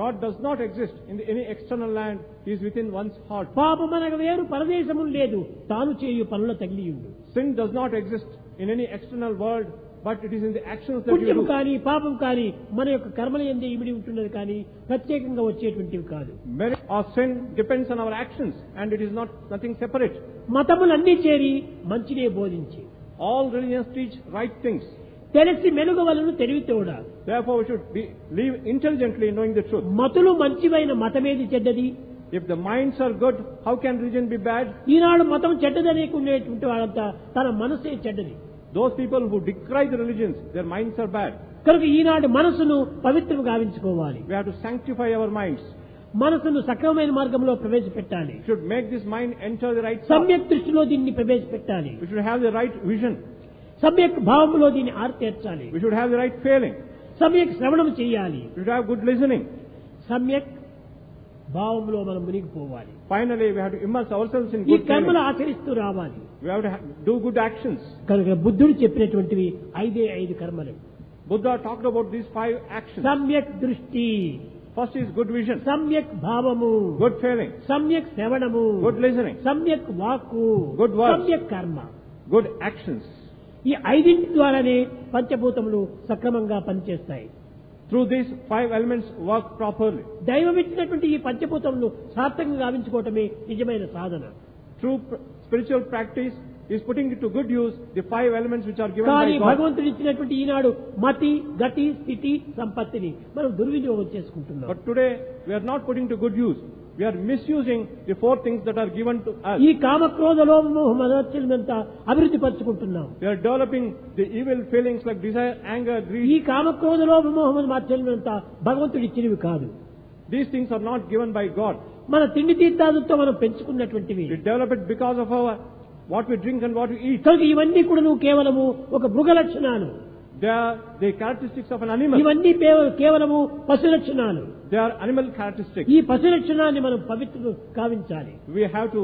S2: God does not exist in any external land. He is within one's heart.
S1: పాపమనగా వేరు పరదేశములు లేదు. తాను చేయు పనుల తగిలియుండు.
S2: Sin does not exist in any external world, but it is in the actions that you
S1: పుణ్యం
S2: do.
S1: కానీ పాపం కానీ మన యొక్క కర్మల యందే ఇమిడి ఉంటున్నది కానీ ప్రత్యేకంగా వచ్చేటువంటివి కాదు.
S2: Merit or sin depends on our actions, and it is not nothing separate.
S1: మతములన్నీ చేరి మంచినే బోధించి
S2: All religions teach right things.
S1: తెలిసి మెలుగవలను తెలివితోడా.
S2: Therefore, we should live intelligently, knowing the truth.
S1: మతులు మంచివైన మతమేది చెడ్డది?
S2: If the minds are good, how can religion be bad?
S1: ఈనాడు మతం చెడ్డదనేకునేటువంటి వాళ్ళంతా తన మనసే చెడ్డది.
S2: Those people who decry the religions, their minds are bad.
S1: కనుక ఈనాడు మనసును పవిత్రం గావించుకోవాలి.
S2: We have to sanctify our minds.
S1: మనసును సక్రమమైన మార్గంలో ప్రవేశపెట్టాలి.
S2: We should make this mind enter the right path.
S1: సమ్యక్ దృష్టిలో దీన్ని ప్రవేశపెట్టాలి.
S2: We should have the right vision.
S1: సమ్యక్ భావంలో దీన్ని ఆర్తేర్చాలి.
S2: We should have the right feeling.
S1: సమ్యక్ శ్రవణం చేయాలి.
S2: We should have good listening.
S1: సమ్యక్ భావంలో మనం మునిగిపోవాలి.
S2: Finally, we have to immerse ourselves in
S1: ఈ
S2: good
S1: కర్మలు
S2: feelings.
S1: ఆచరిస్తూ రావాలి.
S2: We have to do good actions.
S1: కనుక బుద్ధుడు చెప్పినటువంటివి 5 కర్మలు.
S2: Buddha talked about these 5 actions.
S1: సమ్యక్ దృష్టి,
S2: First is good vision,
S1: సమ్యక్ భావము,
S2: good feeling,
S1: సమ్యక్ శ్రవణము,
S2: good listening,
S1: సమ్యక్ వాక్కు,
S2: Good words.
S1: సమ్యక్ కర్మ.
S2: good actions.
S1: ఈ 5 ద్వారానే పంచభూతములు సక్రమంగా పనిచేస్తాయి.
S2: Through these 5 elements work properly.
S1: దైవం ఇచ్చినటువంటి ఈ పంచభూతములు సార్థకంగా గావించుకోవటమే నిజమైన సాధన.
S2: True spiritual practice is putting to good use the 5 elements which are given
S1: కానీ
S2: by God.
S1: భగవంతుడు ఇచ్చినటువంటి ఈనాడు మతి, గతి, స్థితి, సంపత్తిని మనం దుర్వినియోగం చేసుకుంటున్నాం.
S2: But today we are not putting to good use. We are misusing the 4 things that are given to us.
S1: ఈ కామక్రోధ లోభమోహ మదోచ్చలమంతా అభివృద్ధి పరచుకుంటున్నాం.
S2: We are developing the evil feelings like desire, anger,
S1: ఈ
S2: greed.
S1: కామక్రోధ లోభమోహ మదోచ్చలమంతా భగవంతుడు ఇచ్చినవి కాదు.
S2: These things are not given by God.
S1: మన తిండి తీర్థాలతో మనం పెంచుకున్నటువంటివి.
S2: We develop it because of our what we drink and what we eat.
S1: కనుక ఇవన్నీ కూడా కేవలము ఒక మృగ లక్షణాలు.
S2: They are the characteristics of an animal.
S1: ఇవన్నీ కేవలము పశు లక్షణాలు.
S2: They are animal characteristics.
S1: ఈ పశు లక్షణాన్ని మనం పవిత్రం కావించాలి.
S2: We have to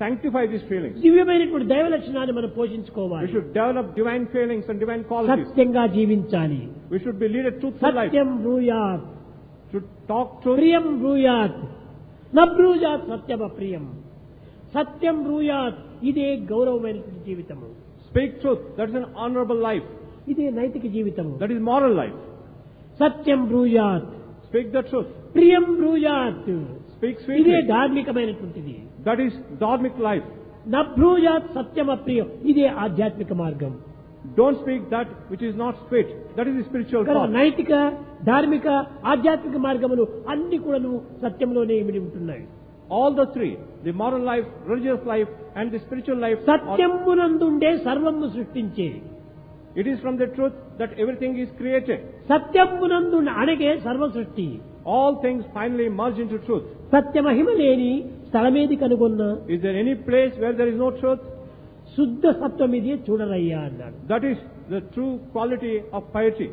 S2: sanctify these feelings.
S1: దివ్యమైనటువంటి దైవ లక్షణాన్ని మనం
S2: We
S1: పోషించుకోవాలి.
S2: should develop divine feelings and divine qualities.
S1: సత్యంగా జీవించాలి.
S2: We should be lead a truthful life.
S1: Satyam బ్రూయాత్,
S2: Should talk truth.
S1: ప్రియం బ్రూయాత్, నబ్రూయాత్ సత్యం అప్రియం. సత్యం బ్రూయాత్, ఇదే గౌరవమైనటువంటి జీవితము.
S2: Speak truth. That is an honorable life.
S1: ఇదే నైతిక జీవితము.
S2: That is moral life.
S1: Satyam బ్రూయాత్,
S2: Speak the truth.
S1: ప్రియం బ్రూయాత్,
S2: Speak
S1: ఇదే
S2: sweetly.
S1: ధార్మికమైనటువంటిది.
S2: That is dharmic life.
S1: నబ్రూయాత్ సత్యం అప్రియం, ఇదే ఆధ్యాత్మిక మార్గం.
S2: Don't speak that which is not sweet. That is the spiritual
S1: కనుక
S2: path.
S1: నైతిక, ధార్మిక, ఆధ్యాత్మిక మార్గములు అన్ని కూడాను సత్యంలోనే ఇమిడి ఉంటున్నాయి.
S2: All the 3, the moral life, religious life and the spiritual life,
S1: సత్యమునందుండే సర్వము సృష్టించే.
S2: it is from the truth that everything is created.
S1: సత్యమునందు అణగే సర్వ సృష్టి.
S2: All things finally merge into truth.
S1: సత్యమహిమ లేని స్థలమేది కనుగొన్న
S2: Is there any place where there is no truth?
S1: శుద్ధ సత్వమిదే చూడరయ్యా అన్నాడు.
S2: That is the true quality of piety.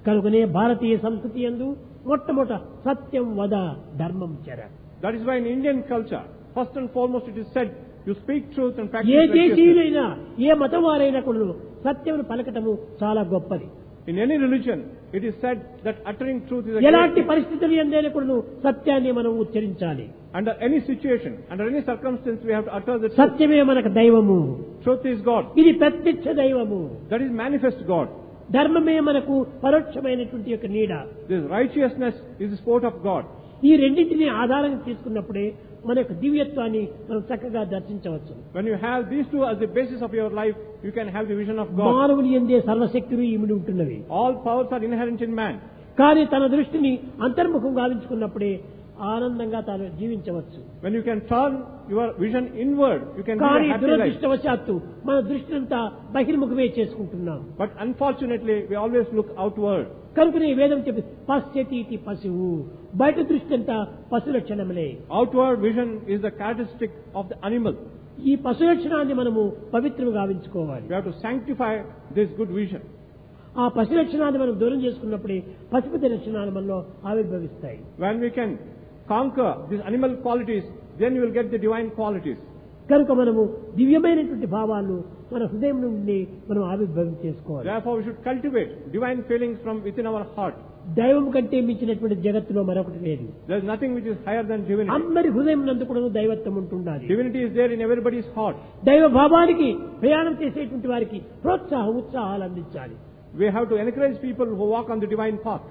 S1: కనుకనే భారతీయ సంస్కృతి యందు మొట్టమొదట సత్యం వద ధర్మం చర.
S2: That is why in Indian culture, first and foremost it is said, you speak truth and
S1: A
S2: practice righteousness.
S1: దేశీయులైనా ఏ మతం వారైనా కూడా సత్యమును పలకటము చాలా గొప్పది.
S2: In any religion, it is said that uttering truth is a
S1: ఎలాంటి
S2: great thing.
S1: పరిస్థితులు ఎందైనా కూడా సత్యాన్ని మనం ఉచ్చరించాలి.
S2: Under any situation, under any circumstance, we have to utter the truth.
S1: సత్యమే మనకు దైవము.
S2: Truth is God.
S1: ఇది ప్రత్యక్ష దైవము.
S2: That is manifest God.
S1: ధర్మమే మనకు పరోక్షమైనటువంటి యొక్క నీడ.
S2: This righteousness is the sport of God.
S1: ఈ రెండింటిని ఆధారంగా తీసుకున్నప్పుడే మన యొక్క దివ్యత్వాన్ని మనం చక్కగా దర్శించవచ్చు.
S2: When you have these 2 as the basis of your life, you can have the vision of God.
S1: మానవుని యందే సర్వశక్తులు ఇమిడి ఉంటున్నవి.
S2: All powers are inherent in man.
S1: కానీ తన దృష్టిని అంతర్ముఖం గావించుకున్నప్పుడే ఆనందంగా తాను జీవించవచ్చు.
S2: When you can turn your vision inward, you can live
S1: కానీ
S2: a happy life.
S1: దురదృష్టవశాత్తు మన దృష్టినంతా బహిర్ముఖమే చేసుకుంటున్నాం.
S2: But unfortunately, we always look outward.
S1: కనుకనే వేదం చెప్పి పశ్యతీతి పశువు, బయట దృష్టి అంతా పశు లక్షణములే.
S2: Outward vision is the characteristic of the animal.
S1: ఈ పశు లక్షణాన్ని మనము పవిత్రం గావించుకోవాలి.
S2: We have to sanctify this good vision.
S1: ఆ పశు లక్షణాన్ని మనం దూరం చేసుకున్నప్పుడే పశుపతి లక్షణాలు మనలో ఆవిర్భవిస్తాయి.
S2: When we can conquer these animal qualities, then you will get the divine qualities.
S1: కనుక మనము దివ్యమైనటువంటి భావాలను మన హృదయం నుండి మనం ఆవిర్భావం చేసుకోవాలి.
S2: Therefore, we should cultivate divine feelings from within our heart.
S1: దైవం కంటే మించినటువంటి జగత్తులో మరొకటి లేదు.
S2: There is nothing which is higher than divinity.
S1: అందరి హృదయం నందు కూడా దైవత్వం ఉంటుండాలి.
S2: Divinity is there in everybody's heart.
S1: దైవ భావానికి ప్రయాణం చేసేటువంటి వారికి ఉత్సాహాలు అందించాలి.
S2: We have to encourage people who walk on the divine path.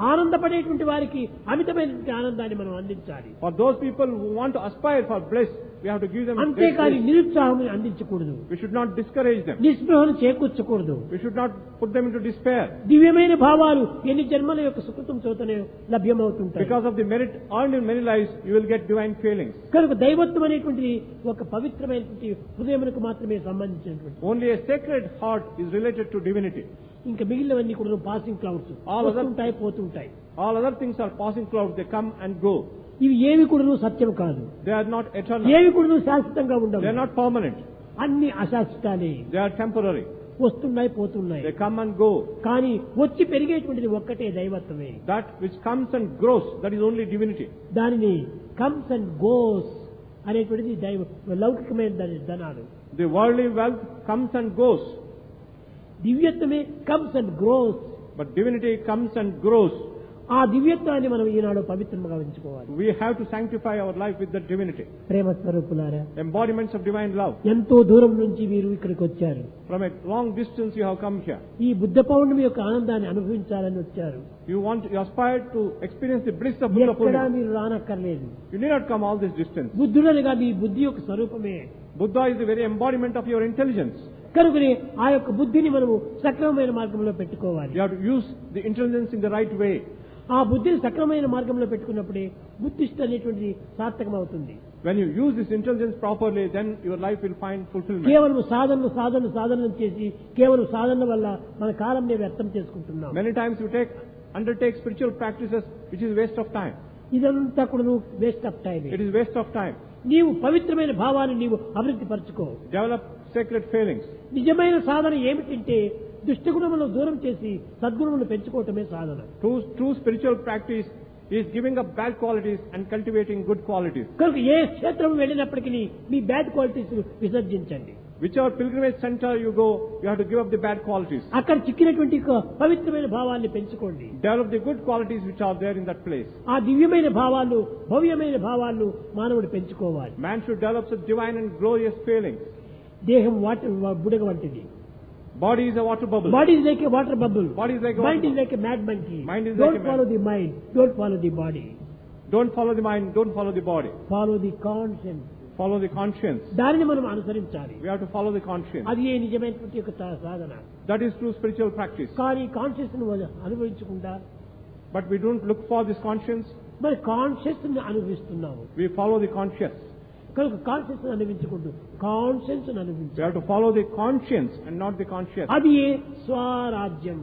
S1: ఆనందపడేటువంటి వారికి అమితమైనటువంటి ఆనందాన్ని మనం అందించాలి.
S2: For those people who want to aspire for bliss, we have to give them great
S1: అంతేకాని
S2: bliss.
S1: నిరుత్సాహం అందించకూడదు.
S2: We should not discourage them.
S1: నిస్పృహను చేకూర్చకూడదు.
S2: We should not put them into despair.
S1: దివ్యమైన భావాలు ఎన్ని జన్మల యొక్క సుకృతం చోతనే లభ్యమవుతుంటాయి.
S2: Because of the merit earned in many lives, you will get divine feelings.
S1: కనుక దైవత్వం అనేటువంటిది ఒక పవిత్రమైనటువంటి హృదయములకు మాత్రమే సంబంధించినటువంటి.
S2: Only a sacred heart is related to divinity.
S1: ఇంకా మిగిలినవన్నీ కూడా పాసింగ్ క్లౌడ్స్, వస్తుంటాయి పోతుంటాయి.
S2: All other things are passing clouds. They come and go.
S1: ఇవి ఏవి కూడా సత్యం కాదు.
S2: They are not eternal.
S1: ఏవి కూడా శాశ్వతంగా ఉండవు.
S2: They are not permanent.
S1: అన్ని అశాశ్వతాలే.
S2: They are temporary.
S1: వస్తున్నాయి పోతున్నాయి.
S2: They come and go.
S1: కానీ వచ్చి పెరిగేటువంటిది ఒక్కటే దైవత్వమే.
S2: That which comes and grows, that is only divinity.
S1: దానిని కమ్స్ అండ్ గోస్ అనేటువంటిది లౌకికమైన ధనాలు.
S2: The worldly wealth comes and goes,
S1: దివ్యత్వమే comes and grows.
S2: but divinity comes and grows.
S1: ఆ దివ్యత్వాన్ని మనం ఈనాడు పవిత్రంగా ఉంచుకోవాలి.
S2: We have to sanctify our life with that divinity.
S1: ప్రేమ స్వరూపులారా,
S2: Embodiments of divine love.
S1: ఎంతో దూరం నుంచి మీరు ఇక్కడికి వచ్చారు.
S2: From a long distance you have come here.
S1: ఈ బుద్ధ పౌర్ణమి యొక్క ఆనందాన్ని అనుభవించాలని వచ్చారు.
S2: You aspire to experience the bliss of Buddha
S1: ఎక్కడా
S2: Purnima.
S1: మీరు రానక్కర్లేదు.
S2: You need not come all this distance.
S1: బుద్ధుడనగా మీ బుద్ధి యొక్క స్వరూపమే.
S2: Buddha is the very embodiment of your intelligence.
S1: కనుకనే ఆ యొక్క బుద్ధిని మనము సక్రమమైన మార్గంలో పెట్టుకోవాలి.
S2: You have to use the intelligence in the right way.
S1: ఆ బుద్ధిని సక్రమమైన మార్గంలో పెట్టుకున్నప్పుడే బుద్ధిష్ట అనేటువంటిది సార్థకం అవుతుంది.
S2: When you use this intelligence properly, then your life will find fulfillment.
S1: కేవలం సాధనలు చేసి కేవలం సాధన వల్ల మన కాలంనే వ్యర్థం చేసుకుంటున్నాం.
S2: Many times you undertake spiritual practices which is waste of time.
S1: ఇదంతా కూడా waste of time.
S2: It is waste of time.
S1: నీవు పవిత్రమైన భావాన్ని నీవు అభివృద్ధి పరచుకో.
S2: Develop sacred feelings.
S1: నిజమైన సాధన ఏమిటంటే దుష్టగుణములను దూరం చేసి సద్గుణములను పెంచుకోవటమే సాధన.
S2: True spiritual practice is giving up bad qualities and cultivating good qualities.
S1: కనుక ఏ క్షేత్రం వెళ్ళినప్పటికీ మీ బ్యాడ్ క్వాలిటీస్ విసర్జించండి.
S2: Whichever pilgrimage center you go, you have to give up the bad qualities.
S1: అక్కడ చిక్కినటువంటి పవిత్రమైన భావాన్ని పెంచుకోండి.
S2: Develop the good qualities which are there in that place.
S1: ఆ దివ్యమైన భావాలు భవ్యమైన భావాలు మానవుడు పెంచుకోవాలి.
S2: Man should develop such divine and glorious feelings.
S1: దేహం బుడగ వంటిది.
S2: Body is a water bubble.
S1: Body is like a water bubble.
S2: Body is like a
S1: Mind
S2: water
S1: is like a mad monkey.
S2: Mind is
S1: Don't
S2: like a
S1: follow the mind. Don't follow the body.
S2: Don't follow the mind, don't follow the body.
S1: Follow the conscience.
S2: Follow the conscience.
S1: దానిని మనం అనుసరించాలి.
S2: We have to follow the conscience.
S1: అది ఏ నిజమైనటువంటి యొక్క సాధన.
S2: That is true spiritual practice.
S1: కానీ conscious ను అనుభవించకుండా
S2: But we don't look for this conscience.
S1: మరి conscious ని అనుభవిస్తున్నాము.
S2: We follow the conscience.
S1: కనుక కాన్షియస్ ని అనుభవించకూడదు, కాన్షియన్స్ ని
S2: We
S1: అనుభవించాలి.
S2: have to follow the conscience and not the conscience.
S1: అది ఏ స్వరాజ్యం.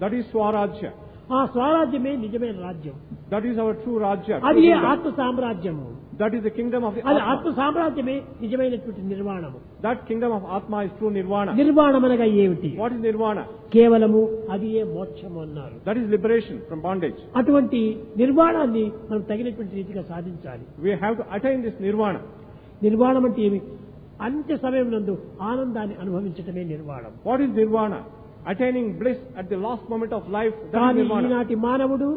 S2: That is Swarajya.
S1: ఆ స్వరాజ్యమే నిజమైన రాజ్యం.
S2: That is our true Rajya.
S1: అది
S2: true
S1: ఏ
S2: kingdom.
S1: ఆత్మ సామ్రాజ్యము.
S2: That is the kingdom of the
S1: అది
S2: Atma.
S1: ఆత్మ సామ్రాజ్యమే నిజమైనటువంటి నిర్వాణము.
S2: That kingdom of Atma is true Nirvana.
S1: నిర్వాణం అనగా ఏమిటి?
S2: What is Nirvana?
S1: కేవలము అది ఏ మోక్షము అన్నారు.
S2: That is liberation from bondage.
S1: అటువంటి నిర్వాణాన్ని మనం తగినటువంటి రీతిగా సాధించాలి.
S2: We have to attain this Nirvana.
S1: నిర్వాణం అంటే ఏమి? అంత్య సమయం నందు ఆనందాన్ని అనుభవించటమే నిర్వాణం.
S2: What is Nirvana? Attaining bliss at the last moment of life. That is
S1: కానీ
S2: Nirvana.
S1: ఈనాటి మానవుడు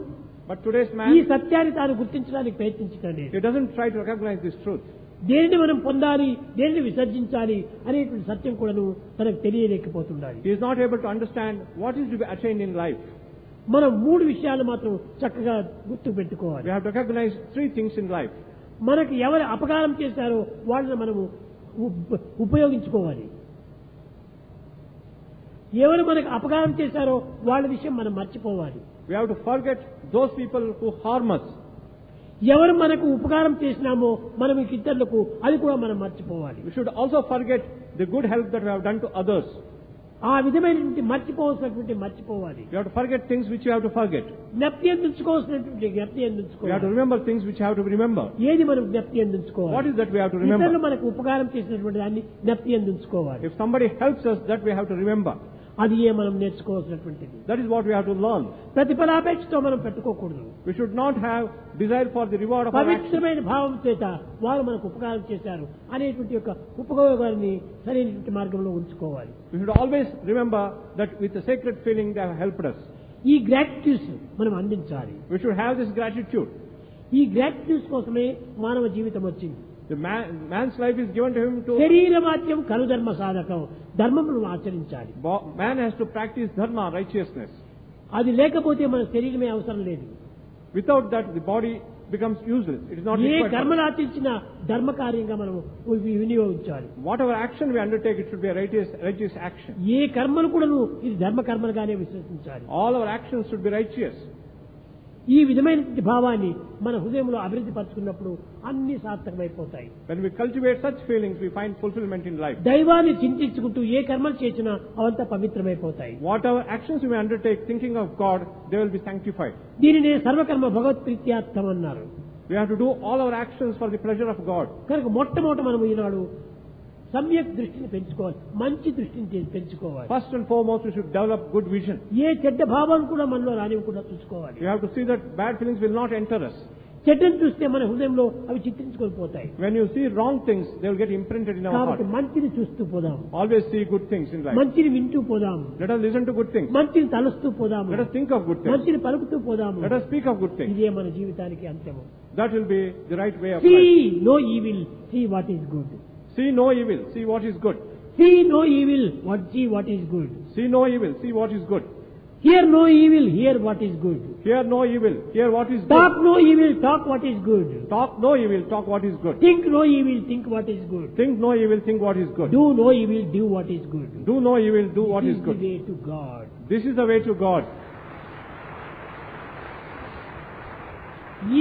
S2: But today's
S1: ఈ
S2: man,
S1: సత్యాన్ని తాను గుర్తించడానికి ప్రయత్నించడం లేదు.
S2: he doesn't try to recognize this truth.
S1: దేనిని మనం పొందాలి, దేనిని విసర్జించాలి అనేటువంటి సత్యం కూడాను తనకు తెలియలేకపోతున్నాడు.
S2: He is not able to understand what is to be attained in life.
S1: మనం మూడు విషయాలు మాత్రం చక్కగా గుర్తు పెట్టుకోవాలి.
S2: We have to recognize three things in life.
S1: మనకు ఎవరు అపకారం చేశారో వాళ్ళని మనము ఉపయోగించుకోవాలి. ఎవరు మనకు అపకారం చేశారో వాళ్ళ విషయం మనం మర్చిపోవాలి.
S2: We have to forget those people who harm us.
S1: ఎవరు మనకు ఉపకారం చేసినామో మనం ఇతరులకు అది కూడా మనం మర్చిపోవాలి.
S2: We should also forget the good help that we have done to others.
S1: ఆ విధమైనటువంటి మర్చిపోవాలి.
S2: We have to forget things which you have to forget.
S1: జ్ఞప్తి ఎందుకోవాల్సినటువంటి జ్ఞప్తి
S2: We have to
S1: ఎందుకోవాలి.
S2: remember things which you have to remember.
S1: ఏది మనం జ్ఞప్తి
S2: What
S1: ఎందుకోవాలి?
S2: is that we have to remember?
S1: ఇతరులు మనకు ఉపకారం చేసినటువంటి దాన్ని జ్ఞప్తి ఎందుకోవాలి.
S2: If somebody helps us, that we have to remember.
S1: అది ఏ మనం నేర్చుకోవాల్సినటువంటిది.
S2: That is what we have to learn.
S1: ప్రతిఫలాపేక్షతో మనం పెట్టుకోకూడదు.
S2: We should not have desire for the reward of our action.
S1: పవిత్రమైన భావం చేత వారు మనకు ఉపకారం చేశారు అనేటువంటి యొక్క ఉపయోగాన్ని సరైనటువంటి మార్గంలో ఉంచుకోవాలి.
S2: We should always remember that with a sacred feeling they have helped us.
S1: ఈ గ్రాటిట్యూడ్స్ మనం అందించాలి.
S2: We should have this gratitude.
S1: ఈ గ్రాటిట్యూడ్స్ కోసమే మానవ జీవితం వచ్చింది.
S2: The man's life is given to him to...
S1: శరీరవాక్యం కనుధర్మ సాధకం, ధర్మమును ఆచరించాలి.
S2: Man has to practice dharma, righteousness.
S1: అది లేకపోతే మన శరీరమే అవసరం లేదు.
S2: Without that, the body becomes useless. It is not
S1: A
S2: required.
S1: కర్మలు ఆచరించినా ధర్మ కార్యంగా మనం వినియోగించాలి.
S2: Whatever action we undertake, it should be a righteous action.
S1: ఏ కర్మలు కూడా ఇది ధర్మ కర్మలుగానే విశ్వసించాలి.
S2: All our actions should be righteous.
S1: ఈ విధమైనటువంటి భావాన్ని మన హృదయంలో అభివృద్ధి పరచుకున్నప్పుడు అన్ని సార్థకమైపోతాయి.
S2: When we cultivate such feelings, we find fulfillment in life.
S1: దైవాన్ని చింతించుకుంటూ ఏ కర్మలు చేసినా అవంతా పవిత్రమైపోతాయి.
S2: Whatever actions we undertake thinking of God, they will be sanctified.
S1: దీనినే సర్వకర్మ భగవత్ ప్రీత్యార్థం అన్నారు.
S2: We have to do all our actions for the pleasure of God.
S1: కనుక మొట్టమొదట మనం ఈనాడు సమ్యక్ దృష్టిని పెంచుకోవాలి, మంచి దృష్టిని పెంచుకోవాలి.
S2: First and foremost, we should develop good vision.
S1: ఏ చెడ్డ భావాన్ని కూడా మనలో రానివ్వకుండా చూసుకోవాలి.
S2: We have to see that bad feelings will not enter us.
S1: చెడ్డను చూస్తే మన హృదయంలో అవి చిత్రించుకొని పోతాయి.
S2: When you see wrong things, they will get imprinted in our heart.
S1: కాబట్టి మంచిని చూస్తూ పోదాం,
S2: Always see good things in life.
S1: మంచిని వింటూ పోదాం,
S2: Let us listen to good things.
S1: మంచిని తలస్తూ పోదాము,
S2: Let us think of good things.
S1: మంచిని పలుకుతూ పోదాము.
S2: Let us speak of good things.
S1: ఇదే మన జీవితానికి అంత్యము.
S2: That will be the right way of
S1: See
S2: life.
S1: no evil, see what is good.
S2: See no evil, see what is good.
S1: See no evil, see what is good.
S2: See no evil, see what is good.
S1: Hear no evil, hear what is good.
S2: Hear no evil, hear what is
S1: Talk
S2: good.
S1: no evil, talk what is good.
S2: Talk no evil, talk what is good.
S1: Think no evil, think what is good.
S2: Think no evil, think what is good.
S1: Do no evil, do what is good.
S2: Do no evil, do what
S1: This
S2: is
S1: is
S2: good.
S1: the way to God.
S2: This is the way to God.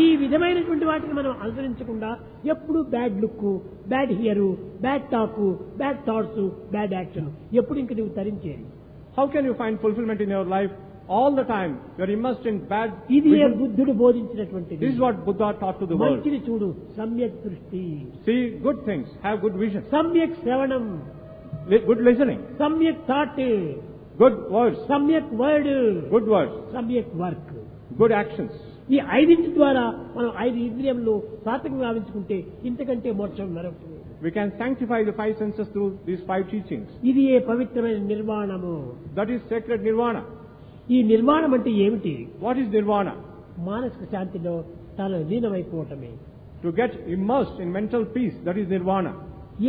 S1: ఈ విధమైనటువంటి వాటిని మనం అనుసరించకుండా ఎప్పుడు bad look, bad here, bad talk, bad thoughts, bad action ఎప్పుడు ఇంక నువ్వు తరించేది.
S2: How can you find fulfillment in your life all the time? You are immersed in bad
S1: ఇది
S2: vision.
S1: బుద్ధుడు బోధించినటువంటిది.
S2: This is what Buddha taught to the world.
S1: మంచిని చూడు, సమ్యక్ దృష్టి,
S2: See good things, have good vision,
S1: సమ్యక్ శ్రవణం,
S2: good listening,
S1: సమ్యక్ thought,
S2: good words,
S1: సమ్యక్ వర్డ్,
S2: good words,
S1: సమ్యక్ వర్క్.
S2: good actions.
S1: ఈ ఐదింటి ద్వారా మనం 5 ఇంద్రియంలో సాత్వికం గావించుకుంటే ఇంతకంటే మోక్షం మరొకటి లేదు.
S2: We can sanctify the 5 senses through these 5 teachings.
S1: ఇది ఏ పవిత్రమైన నిర్వాణము.
S2: That is sacred nirvana.
S1: ఈ నిర్వాణం అంటే ఏమిటి?
S2: What is nirvana?
S1: మానసిక శాంతిలో తాను లీనమైపోవటమే.
S2: To get immersed in mental peace, that is nirvana.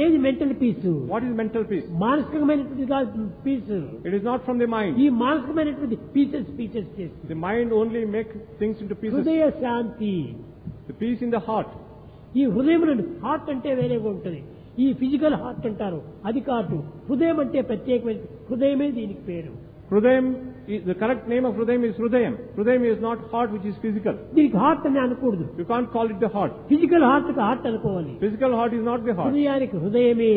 S1: ఏది mental peace?
S2: What is mental peace?
S1: మానసికమైనటువంటి piece.
S2: It is not from the mind.
S1: ఈ మానసికమైనటువంటి పీసెస్ చేసి
S2: The mind only makes things into pieces.
S1: హృదయ శాంతి.
S2: The peace in the heart.
S1: ఈ హృదయం heart అంటే వేరేగా ఉంటుంది. ఈ ఫిజికల్ హార్ట్ అంటారు, అది కాదు. హృదయం అంటే ప్రత్యేకమైన హృదయమే దీనికి పేరు.
S2: Hrudayam, the correct name of Hrudayam is Hrudayam. Hrudayam is not heart which is physical.
S1: దీనికి హార్ట్ అని అనకూడదు.
S2: You can't call it the heart.
S1: Physical heart heart అనుకోవాలి.
S2: Physical heart is not the heart.
S1: హృదయానికి హృదయమే.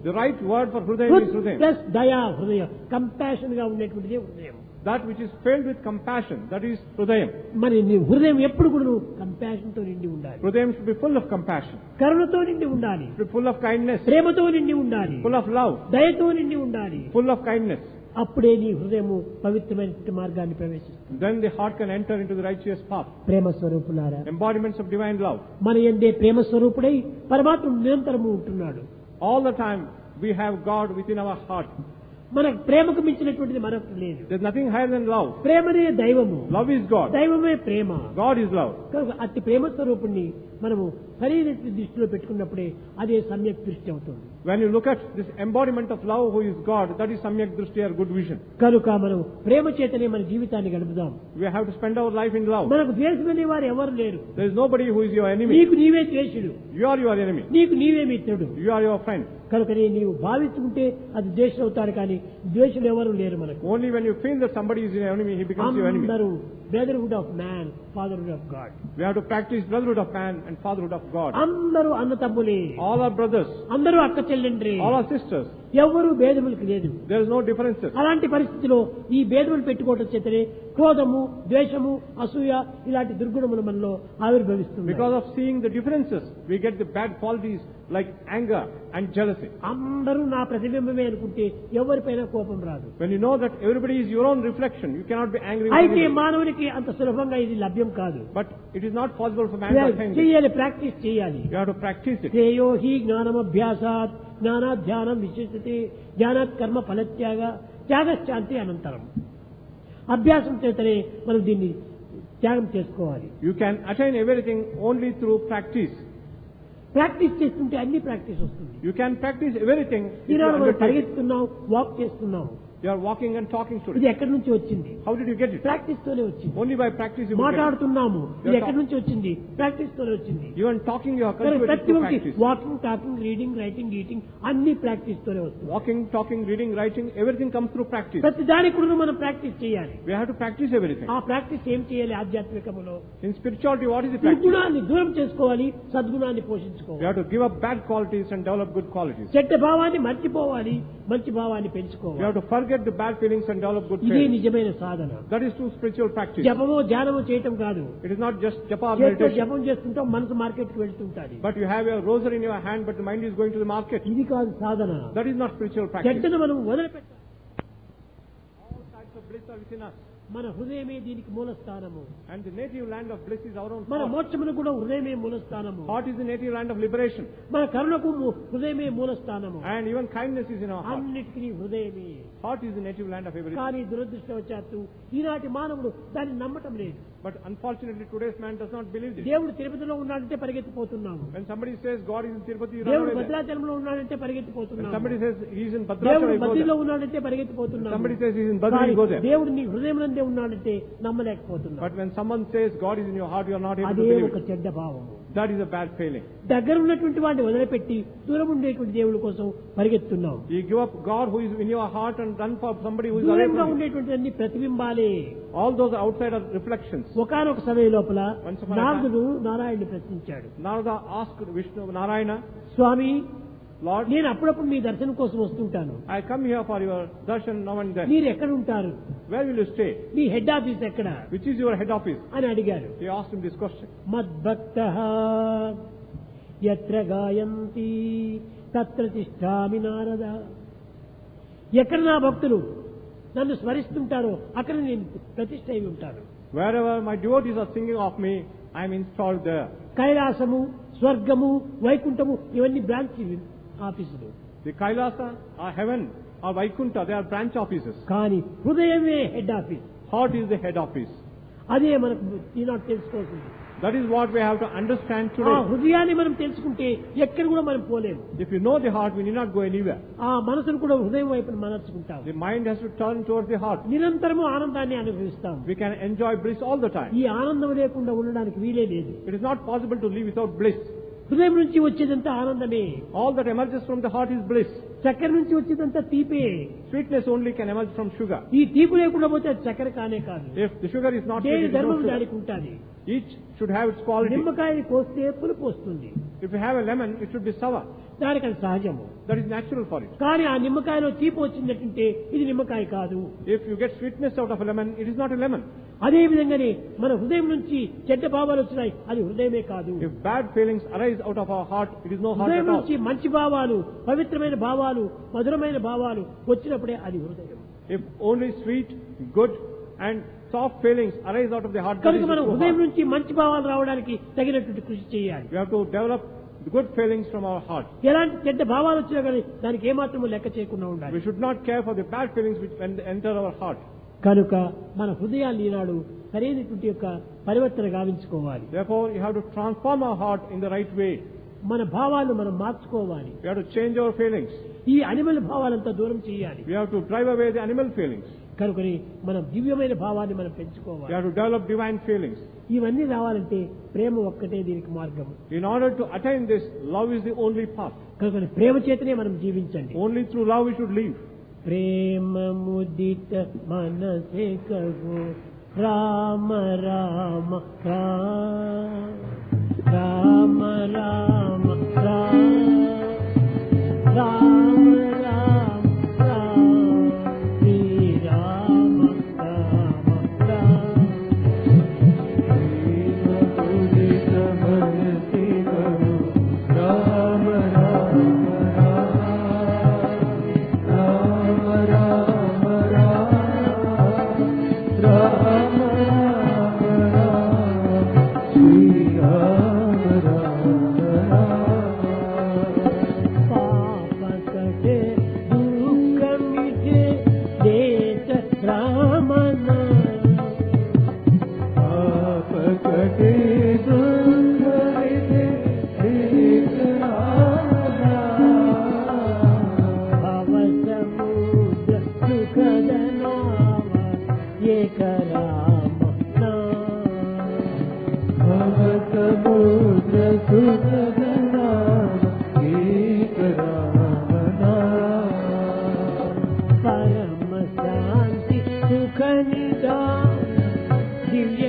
S2: The right word for Hrudayam is Hrudayam.
S1: Plus దయా హృదయం, compassion గా ఉండేటువంటిదే హృదయం.
S2: That which is filled with compassion, that is Hrudayam.
S1: మరి నీ హృదయం ఎప్పుడు కూడా కంపాషన్ తో నిండి ఉండాలి.
S2: Hrudayam should be full of compassion,
S1: కరుణతో నిండి ఉండాలి,
S2: should be full of kindness,
S1: ప్రేమతో నిండి ఉండాలి,
S2: full of love,
S1: దయతో నిండి ఉండాలి.
S2: full of kindness.
S1: అప్పుడే నీ హృదయము పవిత్రమైన మార్గాన్ని ప్రవేశిస్తుంది.
S2: Then the heart can enter into the righteous path.
S1: ప్రేమ స్వరూపులారా,
S2: Embodiments of divine love.
S1: మన యందే ప్రేమ స్వరూపుడై పరమాత్మ నిరంతరము ఉంటున్నాడు.
S2: All the time we have God within our heart.
S1: మన ప్రేమకు మించినటువంటిది మరొకటి లేదు.
S2: There's nothing higher than love.
S1: ప్రేమనే దైవము,
S2: Love is God.
S1: దైవమే ప్రేమ.
S2: God is love.
S1: కనుక అతి ప్రేమ స్వరూపుణ్ణి మనము సరైన దృష్టిలో పెట్టుకున్నప్పుడే అదే సమ్యక్ దృష్టి అవుతుంది.
S2: When you look at this embodiment of love who is God, that is samyak drishti or good vision.
S1: కనుక మనం ప్రేమ చేతనే మన జీవితాన్ని గడుపుదాం.
S2: We have to spend our life in love.
S1: మనకు ద్వేషమనే వారు ఎవరు లేరు.
S2: There is nobody who is your enemy.
S1: నీకు నీవే ద్వేషుడు,
S2: You are your enemy.
S1: నీకు నీవే మిత్రుడు.
S2: You are your friend.
S1: కనుకనే నీవు భావించుకుంటే అది ద్వేషులు అవుతారు, కానీ ద్వేషులు ఎవరు లేరు మనకు.
S2: Only when you feel that somebody is your enemy, he becomes your enemy.
S1: అందరూ brotherhood of man, fatherhood of God.
S2: We have to practice brotherhood of man and fatherhood of God.
S1: అందరూ అన్న తమ్ములే,
S2: All are brothers.
S1: అందరూ అక్క చెల్లెండ్రే,
S2: All are sisters.
S1: ఎవరు భేదములకు లేదు.
S2: There is no differences.
S1: అలాంటి పరిస్థితిలో ఈ భేదములు పెట్టుకోవటం చేతనే క్రోధము, ద్వేషము, అసూయ ఇలాంటి దుర్గుణములు మనలో ఆవిర్భవిస్తుంది.
S2: Because of seeing the differences, we get the bad qualities like anger and jealousy.
S1: అందరూ నా ప్రతిబింబమే అనుకుంటే ఎవరిపైన కోపం రాదు.
S2: When you know that everybody is your own reflection, you cannot be angry with
S1: అయితే
S2: anybody.
S1: మానవునికి అంత సులభంగా ఇది లభ్యం కాదు.
S2: But it is not possible for man to attain this.
S1: చేయాలి, ప్రాక్టీస్ చేయాలి.
S2: You have to practice it.
S1: శ్రేయో హి జ్ఞానమభ్యాసాత్ జ్ఞానాధ్యానం విశిష్టతే జ్ఞానాత్ కర్మ ఫలత్యాగ త్యాగశాంతి అనంతరం. అభ్యాసం చేతనే మనం దీన్ని త్యాగం చేసుకోవాలి.
S2: You can attain everything only through practice.
S1: Practice చేస్తుంటే అన్ని ప్రాక్టీస్ వస్తుంది.
S2: You can practice everything if you
S1: ఈనాడు మనం
S2: undertake.
S1: పరిగెత్తున్నాం, వాక్ చేస్తున్నాం.
S2: You are walking and talking
S1: ఇది
S2: today.
S1: ఎక్కడి నుంచి వచ్చింది?
S2: How did you get it?
S1: Practice తోనే వచ్చింది.
S2: Only by practice you will get it.
S1: మాట్లాడుతున్నాము, ఇది ఎక్కడి నుంచి వచ్చింది? ప్రాక్టీస్ తోనే వచ్చింది.
S2: Even talking you are
S1: కానీ
S2: cultivated
S1: ప్రతి
S2: through
S1: ఒక్కటి
S2: practice.
S1: Walking, talking, reading, writing, eating అన్ని ప్రాక్టీస్ తోనే వస్తుంది.
S2: Walking, talking, reading, writing, everything comes through practice.
S1: ప్రతి దానికి కూడా మనం ప్రాక్టీస్ చేయాలి.
S2: We have to practice everything.
S1: ఆ ప్రాక్టీస్ ఏం చేయాలి? ఆధ్యాత్మికములో
S2: In spirituality, what is the practice?
S1: దుర్గుణాన్ని దూరం చేసుకోవాలి, సద్గుణాన్ని
S2: We
S1: పోషించుకోవాలి.
S2: have to give up bad qualities and develop good qualities.
S1: చెడ్డ భావాన్ని మర్చిపోవాలి, మంచి భావాన్ని
S2: We
S1: పెంచుకోవాలి.
S2: have to forget forget the bad feelings and develop good
S1: ఇదే
S2: feelings.
S1: నిజమైన సాధన.
S2: That is true spiritual practice.
S1: జపమో ధ్యానమో చేయటం కాదు.
S2: It is not just japa or
S1: చేతితో
S2: meditation.
S1: జపం చేస్తుంటాం, మనసు మార్కెట్కి వెళ్తుంటాది.
S2: But you have your rosary in your hand, but the mind is going to the market.
S1: ఇది కాదు సాధన.
S2: That is not spiritual practice.
S1: చెడ్డను మనం వదిలిపెట్టాలి.
S2: All types of bliss are within us.
S1: మన హృదయమే దీనికి మూలస్థానము.
S2: And the native land of bliss is our own
S1: మన
S2: heart.
S1: మోక్షమును కూడా హృదయమే మూలస్థానము.
S2: Heart is the native land of liberation.
S1: మన కరుణకు హృదయమే మూలస్థానము.
S2: And even kindness is in our heart.
S1: అన్నిటికీ హృదయమే.
S2: Heart is the native land of everything.
S1: కానీ దురదృష్టవశాత్తు ఈనాటి మానవుడు దాన్ని నమ్మటం లేదు.
S2: But unfortunately, today's man does not believe this.
S1: దేవుడు తిరుపతిలో ఉన్నాడంటే పరిగెత్తిపోతున్నాము.
S2: When somebody says God is in Tirupati, you run
S1: దేవుడు
S2: away there.
S1: భద్రాచలంలో ఉన్నాడంటే
S2: When
S1: పరిగెత్తిపోతున్నాము.
S2: somebody says he is in
S1: దేవుడు
S2: Bhadrachalam, you go
S1: బద్రీలో
S2: there.
S1: ఉన్నాడంటే
S2: When
S1: పరిగెత్తిపోతున్నాము.
S2: somebody says he is in Badri,
S1: కానీ
S2: you go there.
S1: దేవుడు నీ హృదయంలోనే ఉన్నాడంటే నమ్మలేకపోతున్నాము.
S2: But when someone says God is in your heart, you are not able to
S1: అదే
S2: believe
S1: ఒక
S2: it.
S1: చెడ్డ భావము.
S2: That is a bad feeling.
S1: దగ్గర ఉన్నటువంటి వాడిని వదిలిపెట్టి దూరం ఉండేటువంటి దేవుడి కోసం పరిగెత్తున్నాం.
S2: You give up God who is in your heart and run for somebody who is away
S1: దూరంగా
S2: from you.
S1: ఉండేటువంటి అన్ని ప్రతిబింబాలే.
S2: All those outside are reflections.
S1: ఒకానొక సమయం లోపల
S2: Once upon a time-
S1: నారదుడు నారాయణుని ప్రశ్నించాడు.
S2: Narada asked Vishnu, Narayana,
S1: స్వామి,
S2: Lord,
S1: నేను అప్పుడప్పుడు మీ దర్శనం కోసం వస్తుంటాను.
S2: I come here for your darshan now and then.
S1: మీరు ఎక్కడ ఉంటారు?
S2: Where will you stay?
S1: Me head office ఎక్కడ
S2: Which is your head office?
S1: అని అడిగారు.
S2: He asked him this question.
S1: మద్భక్తః యత్ర గాయంతి తత్ర తిష్ఠామి నారద. ఎక్కడ నా భక్తులు నన్ను స్మరిస్తుంటారో అక్కడ నేను ప్రతిష్ఠ అయి ఉంటాను.
S2: Wherever my devotees are singing of me, I am installed there.
S1: కైలాసము, స్వర్గము, వైకుంఠము ఇవన్నీ బ్రాంచ్ ఆఫీసులు.
S2: The Kailasa or heaven or Vaikuntha, they are branch offices.
S1: కానీ హృదయమే head office.
S2: Heart is the head office.
S1: అదే మనకు ఈనాడు తెలుసుకోవాల్సింది.
S2: That is what we have to understand
S1: ఆ
S2: today.
S1: హృదయాన్ని మనం తెలుసుకుంటే ఎక్కడ కూడా మనం పోలేము.
S2: If you know the heart, we need not go anywhere.
S1: ఆ మనసును కూడా హృదయం వైపు మలర్చుకుంటాం.
S2: The mind has to turn towards the heart.
S1: నిరంతరము ఆనందాన్ని అనుభవిస్తాం.
S2: We can enjoy bliss all the time.
S1: ఈ ఆనందం లేకుండా ఉండడానికి వీలే లేదు.
S2: It is not possible to live without bliss.
S1: హృదయం నుంచి వచ్చేదంతా ఆనందమే.
S2: All that emerges from the heart is bliss.
S1: చక్కెర నుంచి వచ్చేదంతా తీపే.
S2: Sweetness only can emerge from sugar.
S1: ఈ తీపు లేకుండా పోతే అది చక్కెర కానే కాదు.
S2: If the sugar is not sweet,
S1: దేని
S2: it is no
S1: ధర్మం
S2: sugar.
S1: దానికి ఉంటుంది.
S2: Each should have its quality.
S1: నిమ్మకాయని కోస్తే పులుపు వస్తుంది.
S2: If you have a lemon, it should be sour.
S1: దానికి అది సహజము.
S2: That is natural for it.
S1: కానీ ఆ నిమ్మకాయలో తీపు వచ్చిందంటే ఇది నిమ్మకాయ కాదు.
S2: If you get sweetness out of a lemon, it is not a lemon.
S1: అదే విధంగానే మన హృదయం నుంచి చెడ్డ భావాలు వచ్చినాయి, అది హృదయమే కాదు.
S2: If bad feelings arise out of our heart, it is no heart
S1: హృదయం
S2: at all.
S1: నుంచి మంచి భావాలు, పవిత్రమైన భావాలు, మధురమైన భావాలు వచ్చినప్పుడే అది హృదయం.
S2: If only sweet, good and soft feelings arise out of the heart, that is
S1: కనుక
S2: the
S1: మనం
S2: true
S1: హృదయం
S2: heart.
S1: నుంచి మంచి భావాలు రావడానికి తగినటువంటి కృషి చేయాలి.
S2: We have to develop the good feelings from our heart.
S1: ఎలాంటి చెడ్డ భావాలు వచ్చినా కానీ దానికి ఏమాత్రము లెక్క చేయకుండా ఉండాలి.
S2: We should not care for the bad feelings which when they enter our heart.
S1: కనుక మన హృదయాన్ని ఈనాడు సరైనటువంటి యొక్క పరివర్తన గావించుకోవాలి.
S2: Therefore, you have to transform our heart in the right way.
S1: మన భావాలను మనం మార్చుకోవాలి.
S2: We have to change our feelings.
S1: ఈ అనిమల్ భావాలంతా దూరం చేయాలి.
S2: We have to drive away the animal feelings.
S1: కనుకని మనం దివ్యమైన భావాన్ని మనం
S2: We
S1: పెంచుకోవాలి.
S2: have to develop divine feelings.
S1: ఇవన్నీ రావాలంటే ప్రేమ ఒక్కటే దీనికి మార్గం.
S2: In order to attain this, love is the only path.
S1: కనుక ప్రేమ చేతనే మనం జీవించండి.
S2: Only through love we should live.
S1: ప్రేమ ముదిత మనసే కగు రామ రామ రామ రామ రామ రామ రామ శ్రీ రామ రామ పాపకటే దుఃఖమిటే దేశ రామన పాపకటే దుఃఖమిటే దేశ రామన భవసముద్ర సుఖదనామ ఏక రామ భవసముద్ర సుఖదనామ ఏక రామ పరమ శాంతి సుఖ నిదాన దివ్య